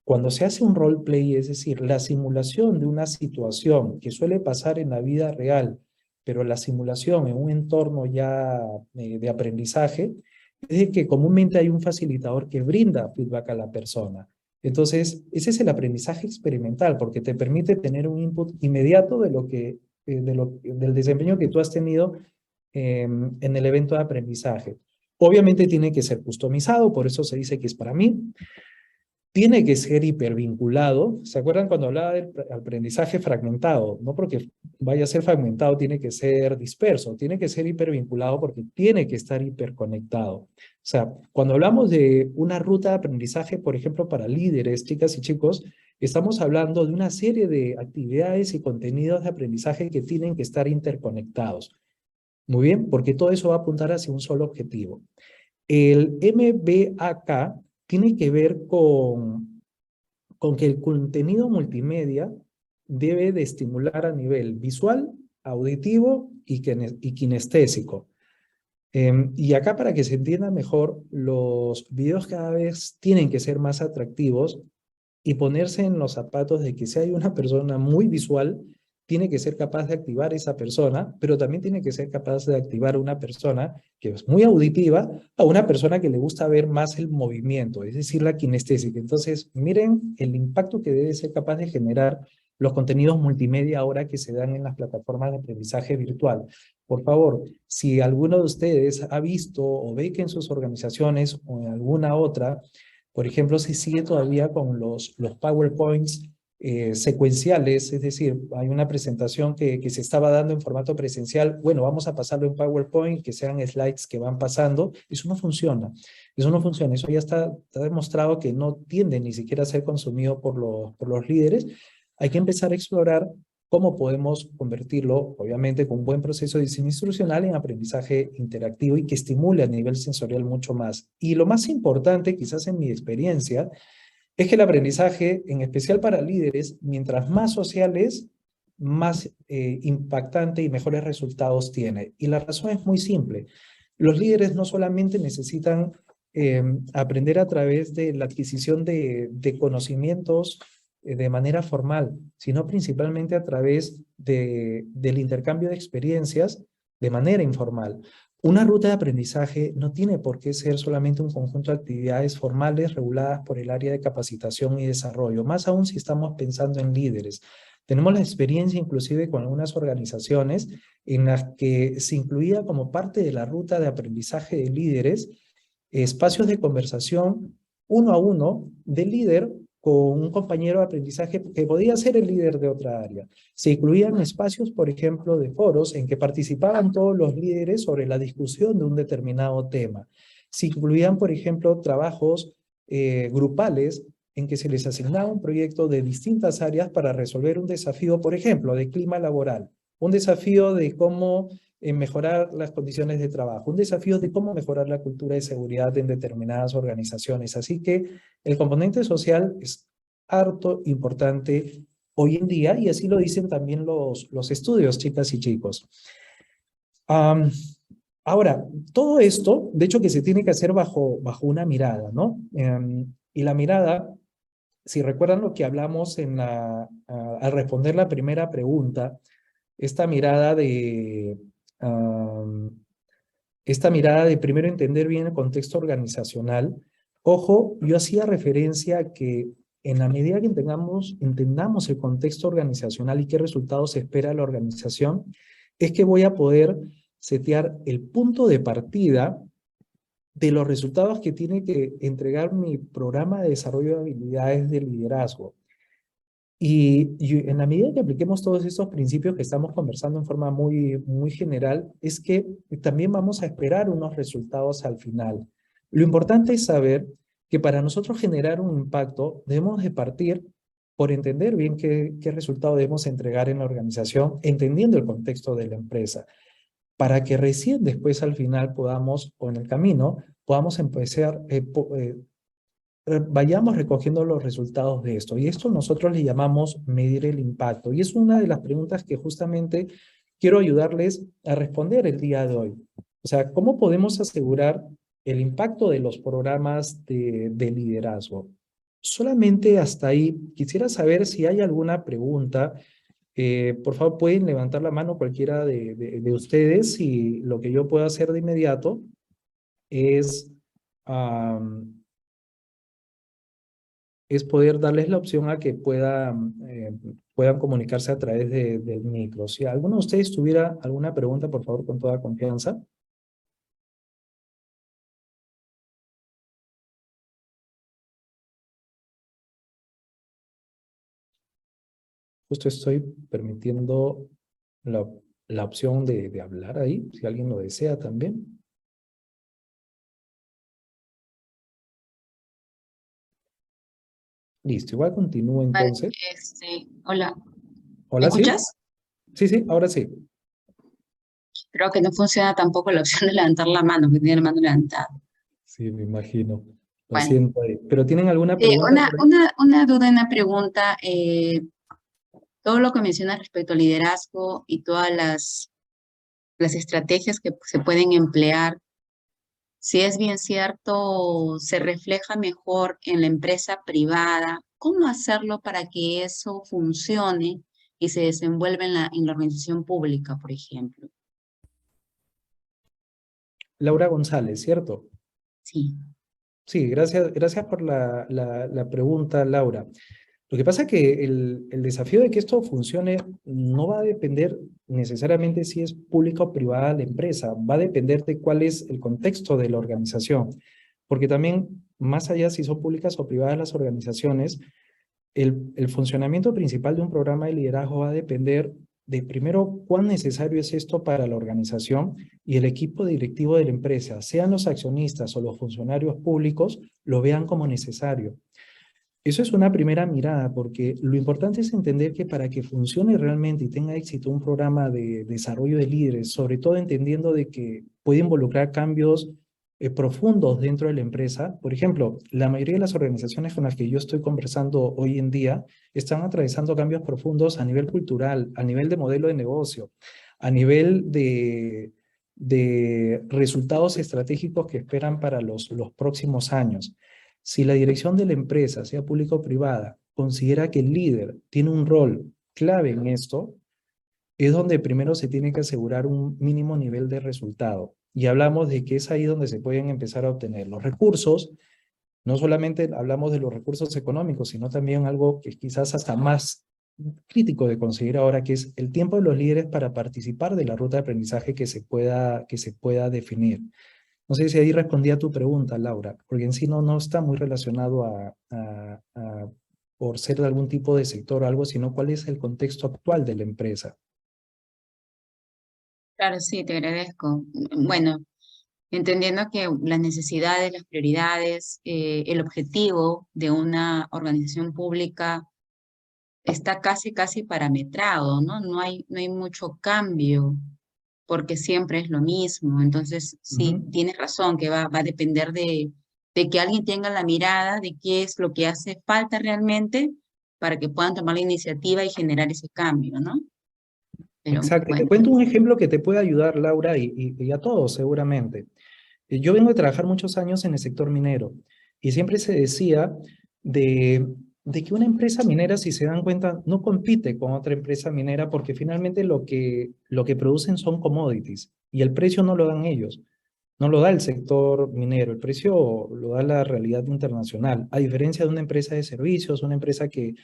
cuando se hace un roleplay, es decir, la simulación de una situación que suele pasar en la vida real, pero la simulación en un entorno ya de aprendizaje, es de que comúnmente hay un facilitador que brinda feedback a la persona. Entonces, ese es el aprendizaje experimental, porque te permite tener un input inmediato del desempeño que tú has tenido en el evento de aprendizaje. Obviamente tiene que ser customizado, por eso se dice que es para mí. Tiene que ser hipervinculado. ¿Se acuerdan cuando hablaba del aprendizaje fragmentado? No porque vaya a ser fragmentado, tiene que ser disperso, tiene que ser hipervinculado porque tiene que estar hiperconectado. O sea, cuando hablamos de una ruta de aprendizaje, por ejemplo, para líderes, chicas y chicos, estamos hablando de una serie de actividades y contenidos de aprendizaje que tienen que estar interconectados. Muy bien, porque todo eso va a apuntar hacia un solo objetivo. El MBAK tiene que ver con que el contenido multimedia debe de estimular a nivel visual, auditivo y kinestésico. Y acá, para que se entienda mejor, los videos cada vez tienen que ser más atractivos y ponerse en los zapatos de que si hay una persona muy visual, tiene que ser capaz de activar esa persona, pero también tiene que ser capaz de activar una persona que es muy auditiva a una persona que le gusta ver más el movimiento, es decir, la kinestésica. Entonces, miren el impacto que debe ser capaz de generar los contenidos multimedia ahora que se dan en las plataformas de aprendizaje virtual. Por favor, si alguno de ustedes ha visto o ve que en sus organizaciones o en alguna otra, por ejemplo, se sigue todavía con los PowerPoints secuenciales, es decir, hay una presentación que se estaba dando en formato presencial, bueno, vamos a pasarlo en PowerPoint, que sean slides que van pasando, eso no funciona, eso ya está demostrado que no tiende ni siquiera a ser consumido por los líderes. Hay que empezar a explorar cómo podemos convertirlo, obviamente con un buen proceso de diseño instruccional, en aprendizaje interactivo y que estimule a nivel sensorial mucho más. Y lo más importante, quizás en mi experiencia, es que el aprendizaje, en especial para líderes, mientras más social es, más impactante y mejores resultados tiene. Y la razón es muy simple. Los líderes no solamente necesitan aprender a través de la adquisición de conocimientos de manera formal, sino principalmente a través del intercambio de experiencias de manera informal. Una ruta de aprendizaje no tiene por qué ser solamente un conjunto de actividades formales reguladas por el área de capacitación y desarrollo, más aún si estamos pensando en líderes. Tenemos la experiencia inclusive con algunas organizaciones en las que se incluía como parte de la ruta de aprendizaje de líderes espacios de conversación uno a uno del líder con un compañero de aprendizaje que podía ser el líder de otra área. Se incluían espacios, por ejemplo, de foros en que participaban todos los líderes sobre la discusión de un determinado tema. Se incluían, por ejemplo, trabajos grupales en que se les asignaba un proyecto de distintas áreas para resolver un desafío, por ejemplo, de clima laboral, un desafío de cómo mejorar las condiciones de trabajo, un desafío de cómo mejorar la cultura de seguridad en determinadas organizaciones. Así que el componente social es harto importante hoy en día y así lo dicen también los estudios, chicas y chicos. Ahora, todo esto, de hecho, que se tiene que hacer bajo una mirada, ¿no? Y la mirada, si recuerdan lo que hablamos al responder la primera pregunta, esta mirada de primero entender bien el contexto organizacional. Ojo, yo hacía referencia a que en la medida que entendamos el contexto organizacional y qué resultados espera la organización, es que voy a poder setear el punto de partida de los resultados que tiene que entregar mi programa de desarrollo de habilidades de liderazgo. Y en la medida que apliquemos todos estos principios que estamos conversando en forma muy general, es que también vamos a esperar unos resultados al final. Lo importante es saber que para nosotros generar un impacto, debemos de partir por entender bien qué resultado debemos entregar en la organización, entendiendo el contexto de la empresa, para que recién después al final podamos, o en el camino, podamos empezar, vayamos recogiendo los resultados de esto. Y esto nosotros le llamamos medir el impacto. Y es una de las preguntas que justamente quiero ayudarles a responder el día de hoy. O sea, ¿cómo podemos asegurar el impacto de los programas de liderazgo? Solamente hasta ahí. Quisiera saber si hay alguna pregunta. Por favor, pueden levantar la mano cualquiera de ustedes y lo que yo puedo hacer de inmediato es... es poder darles la opción a que puedan comunicarse a través del micro. Si alguno de ustedes tuviera alguna pregunta, por favor, con toda confianza. Justo estoy permitiendo la, la opción de hablar ahí, si alguien lo desea también. Listo, igual continúo Vale, entonces. hola, ¿me Hola, ¿sí? escuchas? Sí, ahora sí. Creo que no funciona tampoco la opción de levantar la mano, que tiene la mano levantada. Sí, me imagino. Lo Bueno, siento. ¿Pero tienen alguna pregunta por ahí? una duda, una pregunta. Todo lo que mencionas respecto al liderazgo y todas las estrategias que se pueden emplear, si es bien cierto, se refleja mejor en la empresa privada. ¿Cómo hacerlo para que eso funcione y se desenvuelva en la organización pública, por ejemplo? Laura González, ¿cierto? Sí. Sí, gracias por la pregunta, Laura. Lo que pasa es que el desafío de que esto funcione no va a depender necesariamente si es pública o privada la empresa, va a depender de cuál es el contexto de la organización, porque también, más allá si son públicas o privadas las organizaciones, el funcionamiento principal de un programa de liderazgo va a depender de, primero, cuán necesario es esto para la organización y el equipo directivo de la empresa, sean los accionistas o los funcionarios públicos, lo vean como necesario. Eso es una primera mirada, porque lo importante es entender que para que funcione realmente y tenga éxito un programa de desarrollo de líderes, sobre todo entendiendo de que puede involucrar cambios profundos dentro de la empresa. Por ejemplo, la mayoría de las organizaciones con las que yo estoy conversando hoy en día están atravesando cambios profundos a nivel cultural, a nivel de modelo de negocio, a nivel de resultados estratégicos que esperan para los próximos años. Si la dirección de la empresa, sea pública o privada, considera que el líder tiene un rol clave en esto, es donde primero se tiene que asegurar un mínimo nivel de resultado. Y hablamos de que es ahí donde se pueden empezar a obtener los recursos. No solamente hablamos de los recursos económicos, sino también algo que quizás hasta más crítico de conseguir ahora, que es el tiempo de los líderes para participar de la ruta de aprendizaje que se pueda definir. No sé si ahí respondí a tu pregunta, Laura, porque en sí no está muy relacionado por ser de algún tipo de sector o algo, sino cuál es el contexto actual de la empresa. Claro, sí, te agradezco. Bueno, entendiendo que las necesidades, las prioridades, el objetivo de una organización pública está casi parametrado, ¿no? No hay mucho cambio porque siempre es lo mismo. Entonces, sí, Ujú. tienes razón, que va a depender de que alguien tenga la mirada de qué es lo que hace falta realmente para que puedan tomar la iniciativa y generar ese cambio, ¿no? Pero Exacto. Y te bueno. cuento un ejemplo que te puede ayudar, Laura, y a todos seguramente. Yo vengo de trabajar muchos años en el sector minero y siempre se decía de que una empresa minera, si se dan cuenta, no compite con otra empresa minera porque finalmente lo que producen son commodities y el precio no lo dan ellos, no lo da el sector minero, el precio lo da la realidad internacional, a diferencia de una empresa de servicios, una empresa que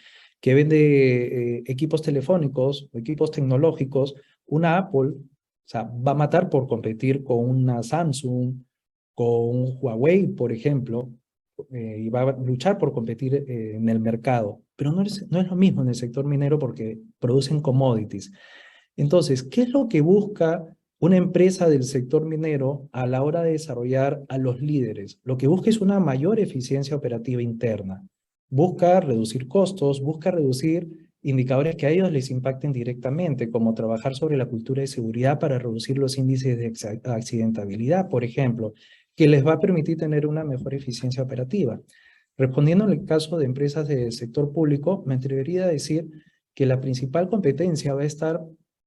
vende equipos telefónicos o equipos tecnológicos, una Apple. O sea, va a matar por competir con una Samsung, con un Huawei, por ejemplo, y va a luchar por competir en el mercado. Pero no es lo mismo en el sector minero porque producen commodities. Entonces, ¿qué es lo que busca una empresa del sector minero a la hora de desarrollar a los líderes? Lo que busca es una mayor eficiencia operativa interna. Busca reducir costos, busca reducir indicadores que a ellos les impacten directamente, como trabajar sobre la cultura de seguridad para reducir los índices de accidentabilidad, por ejemplo, que les va a permitir tener una mejor eficiencia operativa. Respondiendo en el caso de empresas del sector público, me atrevería a decir que la principal competencia va a estar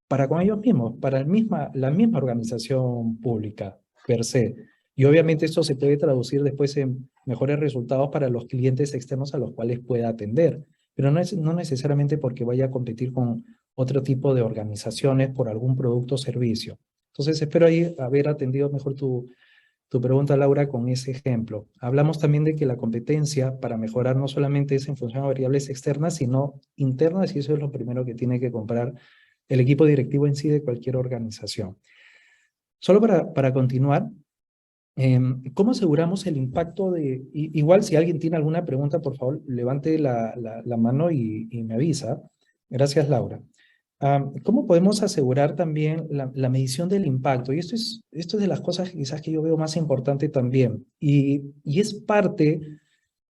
para con ellos mismos, para la misma organización pública per se. Y obviamente esto se puede traducir después en mejores resultados para los clientes externos a los cuales pueda atender, pero no necesariamente porque vaya a competir con otro tipo de organizaciones por algún producto o servicio. Entonces espero ahí haber atendido mejor tu pregunta, Laura, con ese ejemplo. Hablamos también de que la competencia para mejorar no solamente es en función a variables externas, sino internas, y eso es lo primero que tiene que comprar el equipo directivo en sí de cualquier organización. Solo para continuar, ¿cómo aseguramos el impacto de... igual si alguien tiene alguna pregunta, por favor, levante la mano y me avisa. Gracias, Laura. ¿Cómo podemos asegurar también la medición del impacto? Y esto es de las cosas quizás que yo veo más importante también. Y es parte,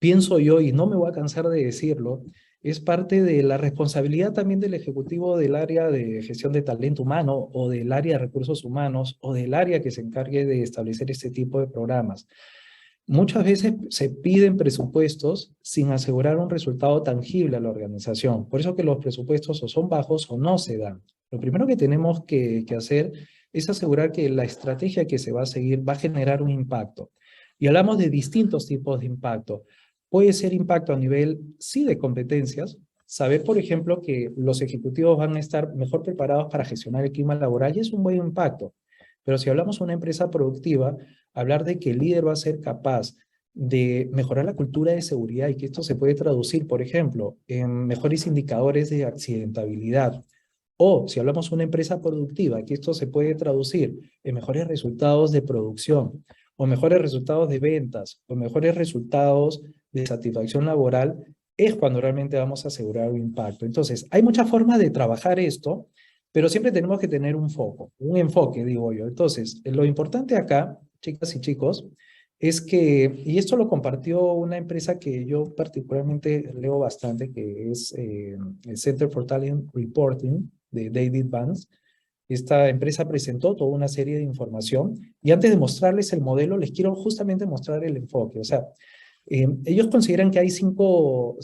pienso yo, y no me voy a cansar de decirlo, es parte de la responsabilidad también del ejecutivo del área de gestión de talento humano o del área de recursos humanos o del área que se encargue de establecer este tipo de programas. Muchas veces se piden presupuestos sin asegurar un resultado tangible a la organización. Por eso que los presupuestos o son bajos o no se dan. Lo primero que tenemos que hacer es asegurar que la estrategia que se va a seguir va a generar un impacto. Y hablamos de distintos tipos de impacto. Puede ser impacto a nivel, sí, de competencias. Saber, por ejemplo, que los ejecutivos van a estar mejor preparados para gestionar el clima laboral y es un buen impacto. Pero si hablamos de una empresa productiva, hablar de que el líder va a ser capaz de mejorar la cultura de seguridad y que esto se puede traducir, por ejemplo, en mejores indicadores de accidentabilidad. O si hablamos de una empresa productiva, que esto se puede traducir en mejores resultados de producción, o mejores resultados de ventas, o mejores resultados de satisfacción laboral, es cuando realmente vamos a asegurar un impacto. Entonces, hay muchas formas de trabajar esto, pero siempre tenemos que tener un foco, un enfoque, digo yo. Entonces, lo importante acá, chicas y chicos, es que, y esto lo compartió una empresa que yo particularmente leo bastante, que es el Center for Talent Reporting de David Vance. Esta empresa presentó toda una serie de información y antes de mostrarles el modelo, les quiero justamente mostrar el enfoque. O sea, ellos consideran que hay cinco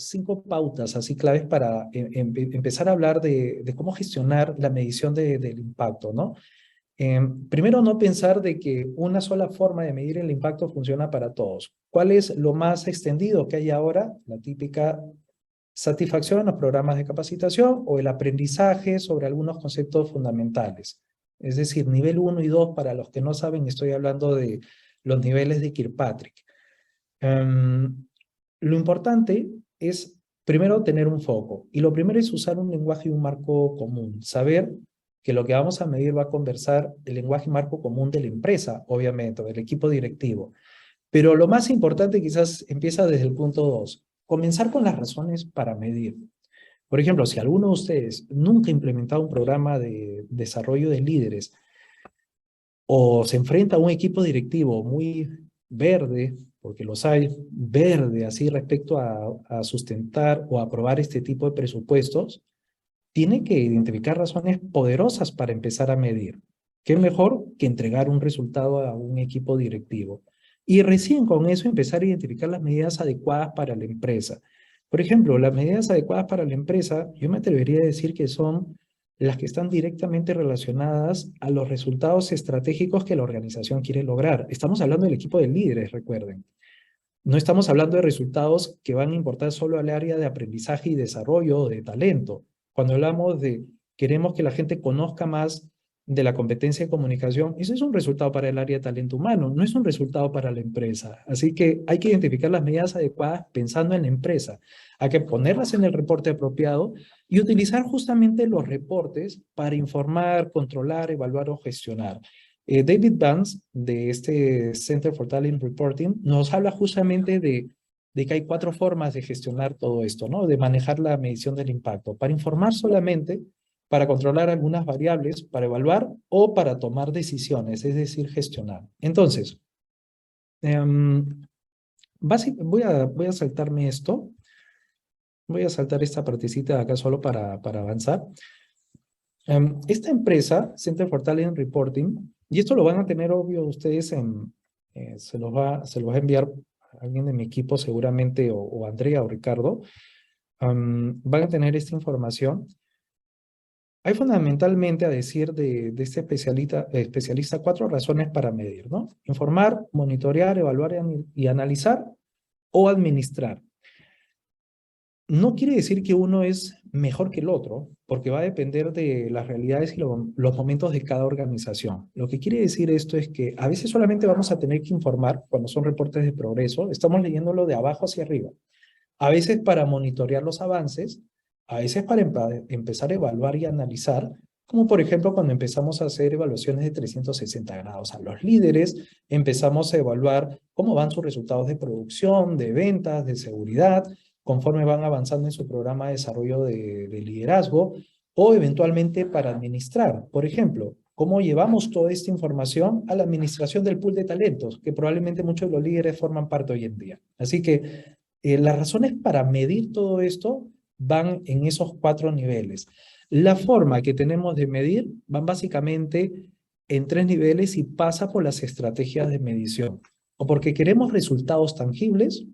pautas así claves para empezar a hablar de cómo gestionar la medición del impacto, ¿no? Primero, no pensar de que una sola forma de medir el impacto funciona para todos. ¿Cuál es lo más extendido que hay ahora? La típica satisfacción en los programas de capacitación o el aprendizaje sobre algunos conceptos fundamentales. Es decir, nivel 1 y 2, para los que no saben, estoy hablando de los niveles de Kirkpatrick. Lo importante es, primero, tener un foco. Y lo primero es usar un lenguaje y un marco común. Saber que lo que vamos a medir va a conversar el lenguaje y marco común de la empresa, obviamente, del equipo directivo. Pero lo más importante quizás empieza desde el punto 2. Comenzar con las razones para medir. Por ejemplo, si alguno de ustedes nunca ha implementado un programa de desarrollo de líderes o se enfrenta a un equipo directivo muy verde, porque los hay, verde, así respecto a sustentar o aprobar este tipo de presupuestos, tiene que identificar razones poderosas para empezar a medir. ¿Qué mejor que entregar un resultado a un equipo directivo? Y recién con eso empezar a identificar las medidas adecuadas para la empresa. Por ejemplo, las medidas adecuadas para la empresa, yo me atrevería a decir que son las que están directamente relacionadas a los resultados estratégicos que la organización quiere lograr. Estamos hablando del equipo de líderes, recuerden. No estamos hablando de resultados que van a importar solo al área de aprendizaje y desarrollo de talento. Cuando hablamos de queremos que la gente conozca más de la competencia de comunicación, ese es un resultado para el área de talento humano, no es un resultado para la empresa. Así que hay que identificar las medidas adecuadas pensando en la empresa. Hay que ponerlas en el reporte apropiado y utilizar justamente los reportes para informar, controlar, evaluar o gestionar. David Vance, de este Center for Talent Reporting, nos habla justamente de que hay 4 formas de gestionar todo esto, ¿no? De manejar la medición del impacto. Para informar solamente, para controlar algunas variables, para evaluar o para tomar decisiones, es decir, gestionar. Entonces, voy a saltarme esto. Voy a saltar esta partecita de acá solo para avanzar. Esta empresa, Center for Talent Reporting, y esto lo van a tener obvio ustedes se los va a enviar a alguien de mi equipo seguramente, o Andrea o Ricardo, van a tener esta información. Hay fundamentalmente, a decir de este especialista, 4 razones para medir, ¿no? Informar, monitorear, evaluar y analizar o administrar. No quiere decir que uno es mejor que el otro, porque va a depender de las realidades y los momentos de cada organización. Lo que quiere decir esto es que a veces solamente vamos a tener que informar cuando son reportes de progreso, estamos leyéndolo de abajo hacia arriba. A veces para monitorear los avances, a veces para empezar a evaluar y analizar, como por ejemplo cuando empezamos a hacer evaluaciones de 360 grados a los líderes, empezamos a evaluar cómo van sus resultados de producción, de ventas, de seguridad, conforme van avanzando en su programa de desarrollo de liderazgo, o eventualmente para administrar. Por ejemplo, cómo llevamos toda esta información a la administración del pool de talentos, que probablemente muchos de los líderes forman parte hoy en día. Así que las razones para medir todo esto van en esos 4 niveles. La forma que tenemos de medir van básicamente en 3 niveles y pasa por las estrategias de medición. O porque queremos resultados tangibles,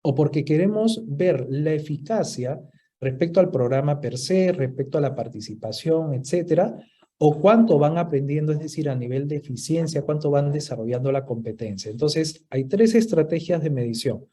o porque queremos ver la eficacia respecto al programa per se, respecto a la participación, etcétera, o cuánto van aprendiendo, es decir, a nivel de eficiencia, cuánto van desarrollando la competencia. Entonces, hay 3 estrategias de medición.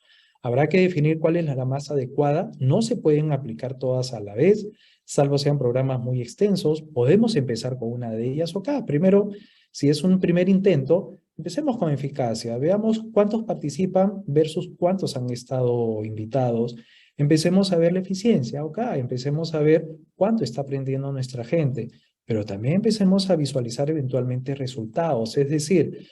Habrá que definir cuál es la más adecuada. No se pueden aplicar todas a la vez, salvo sean programas muy extensos. Podemos empezar con una de ellas o cada. Primero, si es un primer intento, empecemos con eficacia. Veamos cuántos participan versus cuántos han estado invitados. Empecemos a ver la eficiencia. Ok, empecemos a ver cuánto está aprendiendo nuestra gente. Pero también empecemos a visualizar eventualmente resultados. Es decir,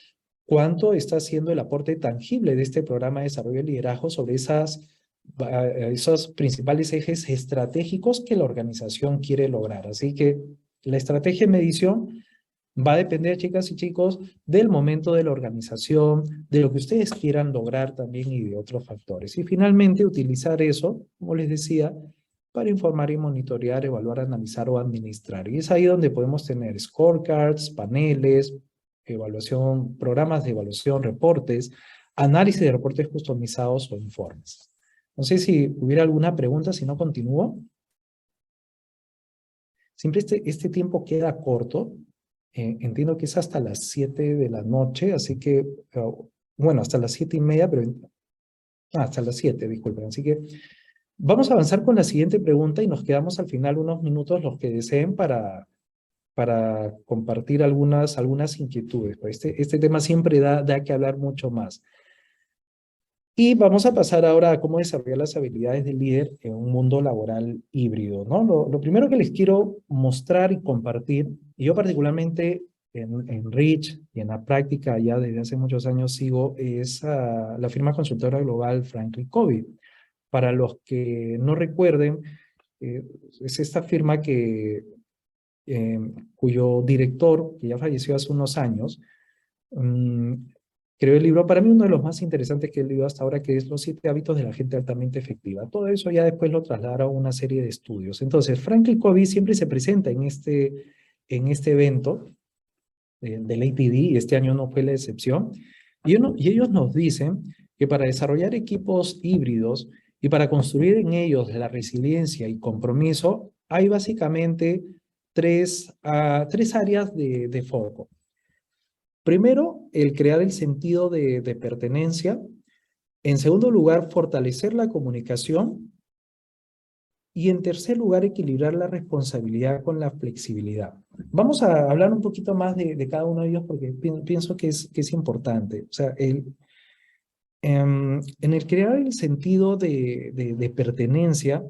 cuánto está haciendo el aporte tangible de este programa de desarrollo de liderazgo sobre esos principales ejes estratégicos que la organización quiere lograr. Así que la estrategia de medición va a depender, chicas y chicos, del momento de la organización, de lo que ustedes quieran lograr también y de otros factores. Y finalmente, utilizar eso, como les decía, para informar y monitorear, evaluar, analizar o administrar. Y es ahí donde podemos tener scorecards, paneles, evaluación, programas de evaluación, reportes, análisis de reportes customizados o informes. No sé si hubiera alguna pregunta, si no continúo. Siempre este tiempo queda corto. Entiendo que es hasta las 7 de la noche, así que, bueno, hasta las 7:30, pero hasta las 7, disculpen. Así que vamos a avanzar con la siguiente pregunta y nos quedamos al final unos minutos los que deseen para compartir algunas inquietudes. Este tema siempre da que hablar mucho más. Y vamos a pasar ahora a cómo desarrollar las habilidades del líder en un mundo laboral híbrido, ¿no? Lo primero que les quiero mostrar y compartir, y yo particularmente en Rich y en la práctica ya desde hace muchos años sigo, es la firma consultora global Franklin Covey. Para los que no recuerden, es esta firma cuyo director, que ya falleció hace unos años, creó el libro, para mí uno de los más interesantes que he leído hasta ahora, que es Los 7 hábitos de la gente altamente efectiva. Todo eso ya después lo trasladaron a una serie de estudios. Entonces, Franklin Covey siempre se presenta en este evento del APD, y este año no fue la excepción, y ellos nos dicen que para desarrollar equipos híbridos y para construir en ellos la resiliencia y compromiso, hay básicamente tres áreas de foco. Primero, el crear el sentido de pertenencia. En segundo lugar, fortalecer la comunicación. Y en tercer lugar, equilibrar la responsabilidad con la flexibilidad. Vamos a hablar un poquito más de cada uno de ellos porque pienso que es importante. O sea, en el crear el sentido de pertenencia,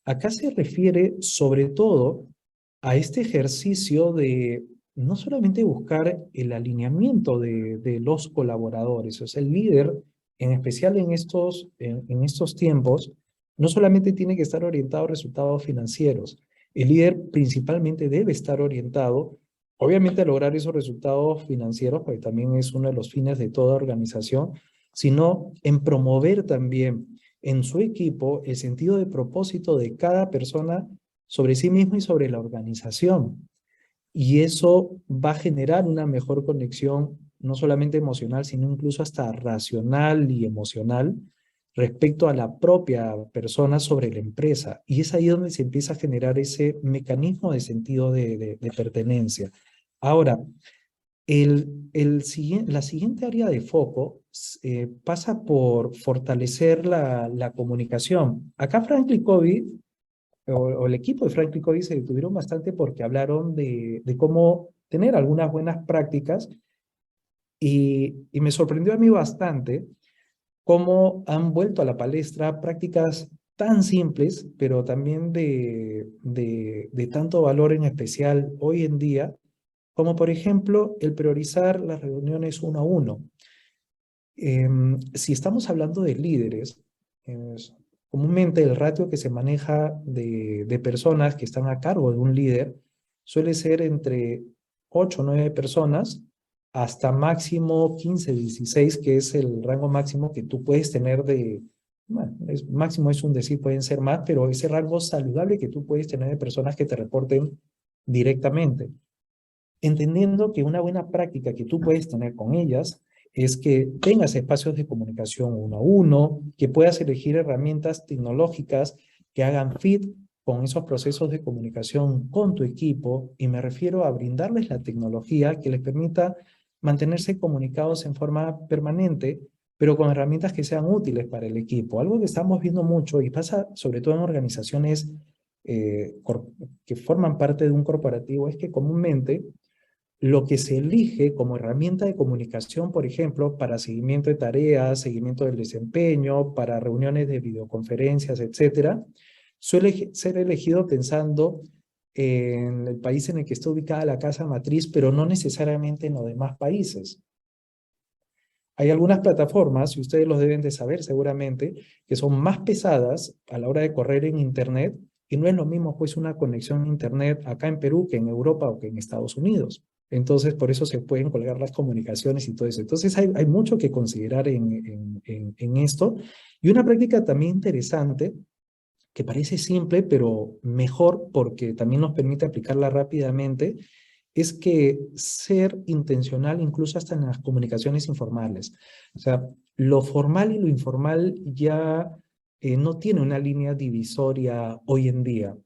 acá se refiere sobre todo a este ejercicio de no solamente buscar el alineamiento de los colaboradores, o sea, el líder, en especial en estos tiempos, no solamente tiene que estar orientado a resultados financieros, el líder principalmente debe estar orientado, obviamente, a lograr esos resultados financieros, porque también es uno de los fines de toda organización, sino en promover también en su equipo el sentido de propósito de cada persona sobre sí mismo y sobre la organización. Y eso va a generar una mejor conexión, no solamente emocional, sino incluso hasta racional y emocional respecto a la propia persona sobre la empresa. Y es ahí donde se empieza a generar ese mecanismo de sentido de pertenencia. Ahora, la siguiente área de foco pasa por fortalecer la comunicación. Acá Franklin Covey o el equipo de Franklin Covey se detuvieron bastante porque hablaron de cómo tener algunas buenas prácticas y me sorprendió a mí bastante cómo han vuelto a la palestra prácticas tan simples, pero también de tanto valor en especial hoy en día, como por ejemplo el priorizar las reuniones uno a uno. Si estamos hablando de líderes, comúnmente el ratio que se maneja de personas que están a cargo de un líder suele ser entre 8 o 9 personas hasta máximo 15, 16, que es el rango máximo que tú puedes tener bueno, máximo es un decir, pueden ser más, pero ese rango saludable que tú puedes tener de personas que te reporten directamente. Entendiendo que una buena práctica que tú puedes tener con ellas es que tengas espacios de comunicación uno a uno, que puedas elegir herramientas tecnológicas que hagan fit con esos procesos de comunicación con tu equipo, y me refiero a brindarles la tecnología que les permita mantenerse comunicados en forma permanente, pero con herramientas que sean útiles para el equipo. Algo que estamos viendo mucho y pasa sobre todo en organizaciones que forman parte de un corporativo es que comúnmente lo que se elige como herramienta de comunicación, por ejemplo, para seguimiento de tareas, seguimiento del desempeño, para reuniones de videoconferencias, etcétera, suele ser elegido pensando en el país en el que está ubicada la casa matriz, pero no necesariamente en los demás países. Hay algunas plataformas, y ustedes los deben de saber seguramente, que son más pesadas a la hora de correr en Internet, y no es lo mismo pues una conexión a Internet acá en Perú que en Europa o que en Estados Unidos. Entonces, por eso se pueden colgar las comunicaciones y todo eso. Entonces, hay mucho que considerar en esto. Y una práctica también interesante, que parece simple, pero mejor porque también nos permite aplicarla rápidamente, es que ser intencional incluso hasta en las comunicaciones informales. O sea, lo formal y lo informal ya no tiene una línea divisoria hoy en día.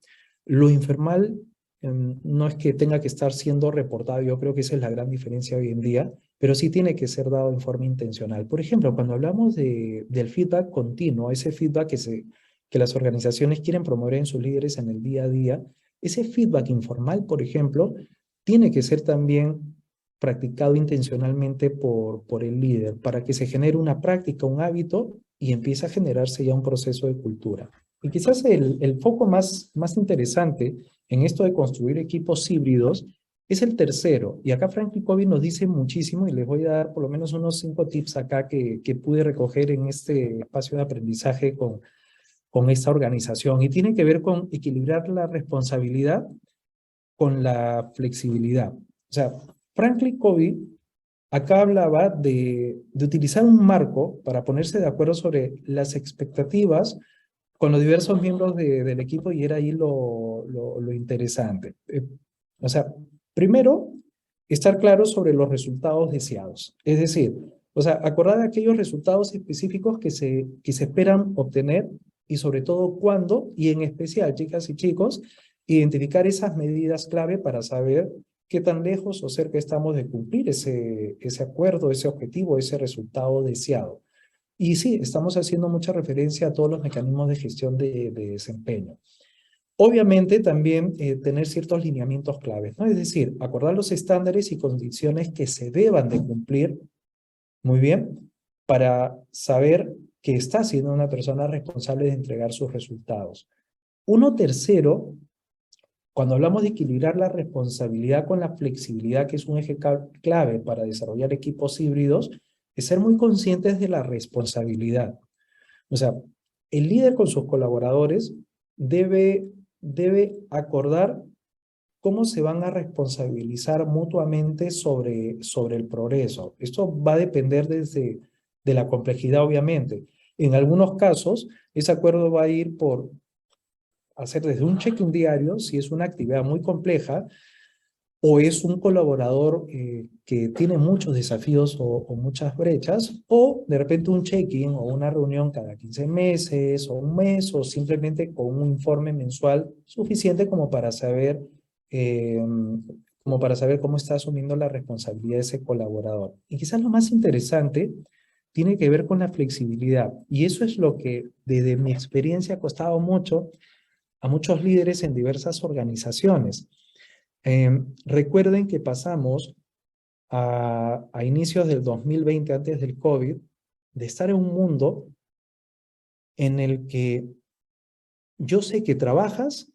Lo informal no es que tenga que estar siendo reportado, yo creo que esa es la gran diferencia hoy en día, pero sí tiene que ser dado en forma intencional. Por ejemplo, cuando hablamos del feedback continuo, ese feedback que las organizaciones quieren promover en sus líderes en el día a día, ese feedback informal, por ejemplo, tiene que ser también practicado intencionalmente por el líder para que se genere una práctica, un hábito y empiece a generarse ya un proceso de cultura. Y quizás el foco más interesante en esto de construir equipos híbridos es el tercero. Y acá Franklin Covey nos dice muchísimo y les voy a dar por lo menos unos 5 tips acá que pude recoger en este espacio de aprendizaje con esta organización. Y tiene que ver con equilibrar la responsabilidad con la flexibilidad. O sea, Franklin Covey acá hablaba de utilizar un marco para ponerse de acuerdo sobre las expectativas con los diversos miembros del equipo, y era ahí lo interesante. O sea, primero, estar claro sobre los resultados deseados. Es decir, o sea, acordar aquellos resultados específicos que se esperan obtener y sobre todo cuándo, y en especial, chicas y chicos, identificar esas medidas clave para saber qué tan lejos o cerca estamos de cumplir ese acuerdo, ese objetivo, ese resultado deseado. Y sí, estamos haciendo mucha referencia a todos los mecanismos de gestión de desempeño. Obviamente también tener ciertos lineamientos claves, ¿no? Es decir, acordar los estándares y condiciones que se deban de cumplir, muy bien, para saber que está siendo una persona responsable de entregar sus resultados. Uno tercero, cuando hablamos de equilibrar la responsabilidad con la flexibilidad, que es un eje clave para desarrollar equipos híbridos, es ser muy conscientes de la responsabilidad. O sea, el líder con sus colaboradores debe acordar cómo se van a responsabilizar mutuamente sobre el progreso. Esto va a depender de la complejidad, obviamente. En algunos casos, ese acuerdo va a ir por hacer desde un check-in diario, si es una actividad muy compleja, o es un colaborador que tiene muchos desafíos o muchas brechas, o de repente un check-in o una reunión cada 15 meses o un mes, o simplemente con un informe mensual suficiente eh, como para saber cómo está asumiendo la responsabilidad de ese colaborador. Y quizás lo más interesante tiene que ver con la flexibilidad, y eso es lo que desde mi experiencia ha costado mucho a muchos líderes en diversas organizaciones. Recuerden que pasamos a inicios del 2020, antes del COVID, de estar en un mundo en el que yo sé que trabajas,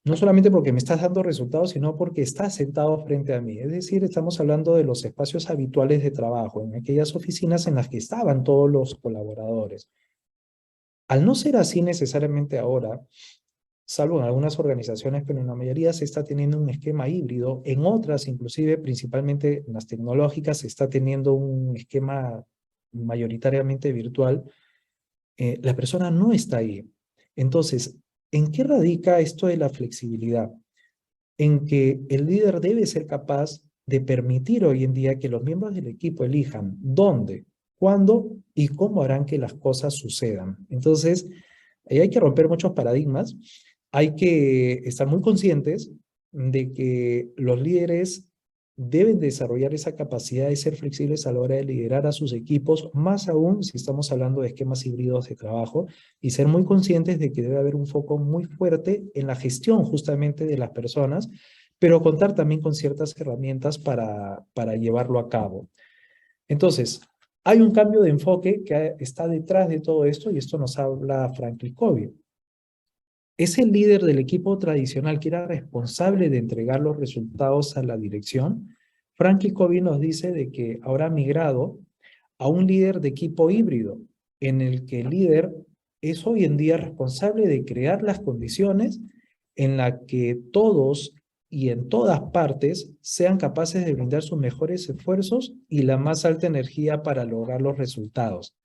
no solamente porque me estás dando resultados, sino porque estás sentado frente a mí. Es decir, estamos hablando de los espacios habituales de trabajo, en aquellas oficinas en las que estaban todos los colaboradores. Al no ser así necesariamente ahora, salvo en algunas organizaciones, pero en la mayoría se está teniendo un esquema híbrido. En otras, inclusive, principalmente en las tecnológicas, se está teniendo un esquema mayoritariamente virtual. La persona no está ahí. Entonces, ¿en qué radica esto de la flexibilidad? En que el líder debe ser capaz de permitir hoy en día que los miembros del equipo elijan dónde, cuándo y cómo harán que las cosas sucedan. Entonces, ahí hay que romper muchos paradigmas. Hay que estar muy conscientes de que los líderes deben desarrollar esa capacidad de ser flexibles a la hora de liderar a sus equipos, más aún si estamos hablando de esquemas híbridos de trabajo, y ser muy conscientes de que debe haber un foco muy fuerte en la gestión justamente de las personas, pero contar también con ciertas herramientas para llevarlo a cabo. Entonces, hay un cambio de enfoque que está detrás de todo esto, y esto nos habla Franklin Covey. Es el líder del equipo tradicional que era responsable de entregar los resultados a la dirección. Franklin Covey nos dice de que ahora ha migrado a un líder de equipo híbrido, en el que el líder es hoy en día responsable de crear las condiciones en las que todos y en todas partes sean capaces de brindar sus mejores esfuerzos y la más alta energía para lograr los resultados.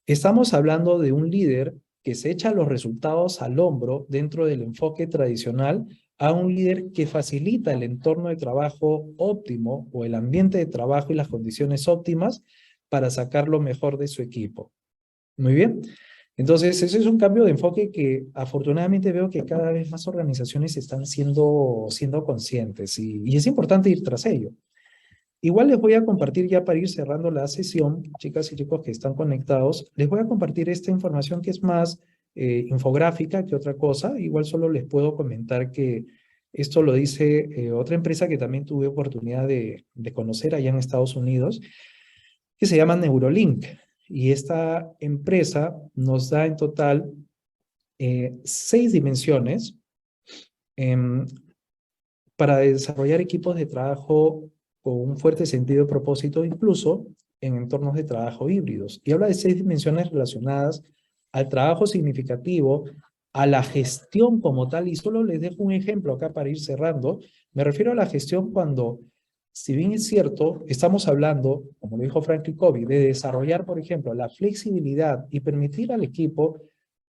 Estamos hablando de un líder que se echa los resultados al hombro dentro del enfoque tradicional, a un líder que facilita el entorno de trabajo óptimo o el ambiente de trabajo y las condiciones óptimas para sacar lo mejor de su equipo. Muy bien. Entonces, ese es un cambio de enfoque que afortunadamente veo que cada vez más organizaciones están siendo conscientes, y es importante ir tras ello. Igual les voy a compartir, ya para ir cerrando la sesión, chicas y chicos que están conectados, les voy a compartir esta información que es más infográfica que otra cosa. Igual solo les puedo comentar que esto lo dice otra empresa que también tuve oportunidad de conocer allá en Estados Unidos, que se llama Neurolink. Y esta empresa nos da en total 6 dimensiones para desarrollar equipos de trabajo con un fuerte sentido de propósito, incluso en entornos de trabajo híbridos. Y habla de 6 dimensiones relacionadas al trabajo significativo, a la gestión como tal, y solo les dejo un ejemplo acá para ir cerrando. Me refiero a la gestión cuando, si bien es cierto, estamos hablando, como lo dijo Franklin Covey, de desarrollar, por ejemplo, la flexibilidad y permitir al equipo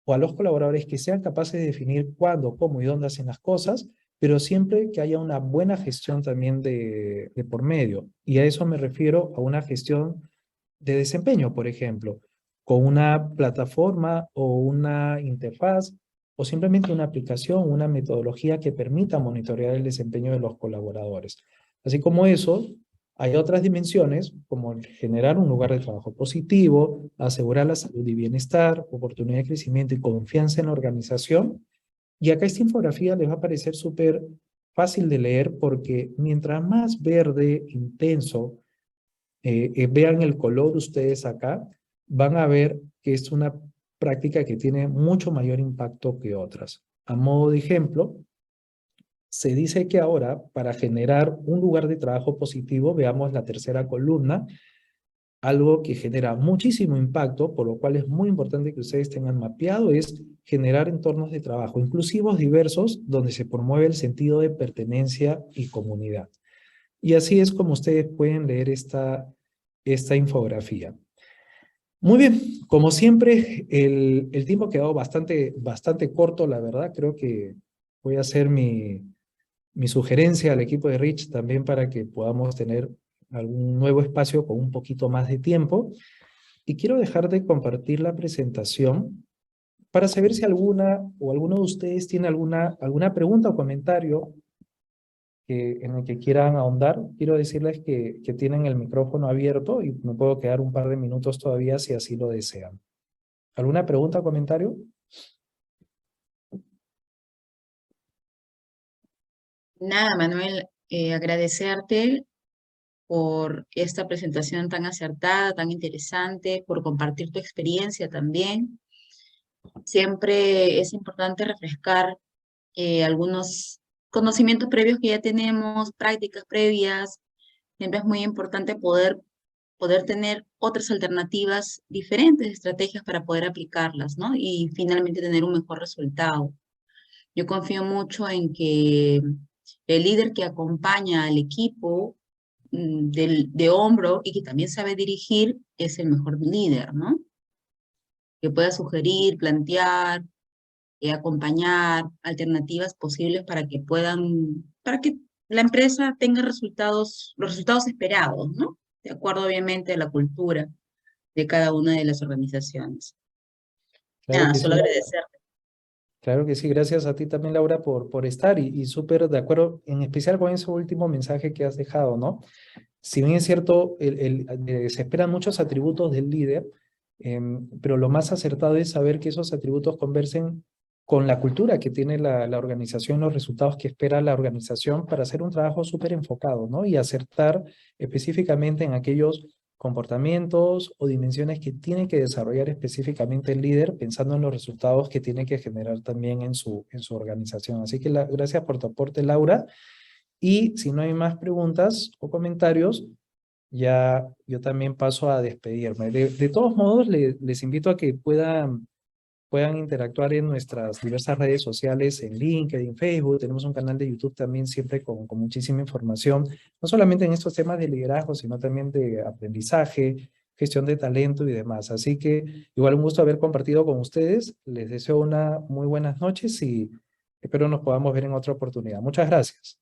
o a los colaboradores que sean capaces de definir cuándo, cómo y dónde hacen las cosas, pero siempre que haya una buena gestión también de por medio. Y a eso me refiero a una gestión de desempeño, por ejemplo, con una plataforma o una interfaz o simplemente una aplicación, una metodología que permita monitorear el desempeño de los colaboradores. Así como eso, hay otras dimensiones como el generar un lugar de trabajo positivo, asegurar la salud y bienestar, oportunidad de crecimiento y confianza en la organización, Y acá esta infografía les va a parecer súper fácil de leer porque mientras más verde, intenso, vean el color ustedes acá, van a ver que es una práctica que tiene mucho mayor impacto que otras. A modo de ejemplo, se dice que ahora, para generar un lugar de trabajo positivo, veamos la tercera columna, algo que genera muchísimo impacto, por lo cual es muy importante que ustedes tengan mapeado, es generar entornos de trabajo inclusivos, diversos, donde se promueve el sentido de pertenencia y comunidad. Y así es como ustedes pueden leer esta infografía. Muy bien, como siempre, el tiempo ha quedado bastante corto, la verdad. Creo que voy a hacer mi sugerencia al equipo de Rich también para que podamos tener algún nuevo espacio con un poquito más de tiempo. Y quiero dejar de compartir la presentación para saber si alguna o alguno de ustedes tiene alguna pregunta o comentario en el que quieran ahondar. Quiero decirles que tienen el micrófono abierto y me puedo quedar un par de minutos todavía si así lo desean. ¿Alguna pregunta o comentario? Nada, Manuel, agradecerte por esta presentación tan acertada, tan interesante, por compartir tu experiencia también. Siempre es importante refrescar algunos conocimientos previos que ya tenemos, prácticas previas. Siempre es muy importante poder tener otras alternativas, diferentes estrategias para poder aplicarlas, ¿no? Y finalmente tener un mejor resultado. Yo confío mucho en que el líder que acompaña al equipo de hombro y que también sabe dirigir es el mejor líder, ¿no? Que pueda sugerir, plantear, acompañar alternativas posibles para que la empresa tenga los resultados esperados, ¿no? De acuerdo, obviamente, a la cultura de cada una de las organizaciones. Claro Nada, que solo sí. agradecerte. Claro que sí, gracias a ti también, Laura, por estar y súper de acuerdo, en especial con ese último mensaje que has dejado, ¿no? Si bien es cierto, se esperan muchos atributos del líder, pero lo más acertado es saber que esos atributos conversen con la cultura que tiene la organización, los resultados que espera la organización para hacer un trabajo súper enfocado, ¿no? Y acertar específicamente en aquellos comportamientos o dimensiones que tiene que desarrollar específicamente el líder, pensando en los resultados que tiene que generar también en su organización. Así que gracias por tu aporte, Laura. Y si no hay más preguntas o comentarios, ya yo también paso a despedirme. De todos modos, les invito a que puedan interactuar en nuestras diversas redes sociales, en LinkedIn, Facebook. Tenemos un canal de YouTube también siempre con muchísima información, no solamente en estos temas de liderazgo, sino también de aprendizaje, gestión de talento y demás. Así que igual un gusto haber compartido con ustedes. Les deseo una muy buenas noches y espero nos podamos ver en otra oportunidad. Muchas gracias.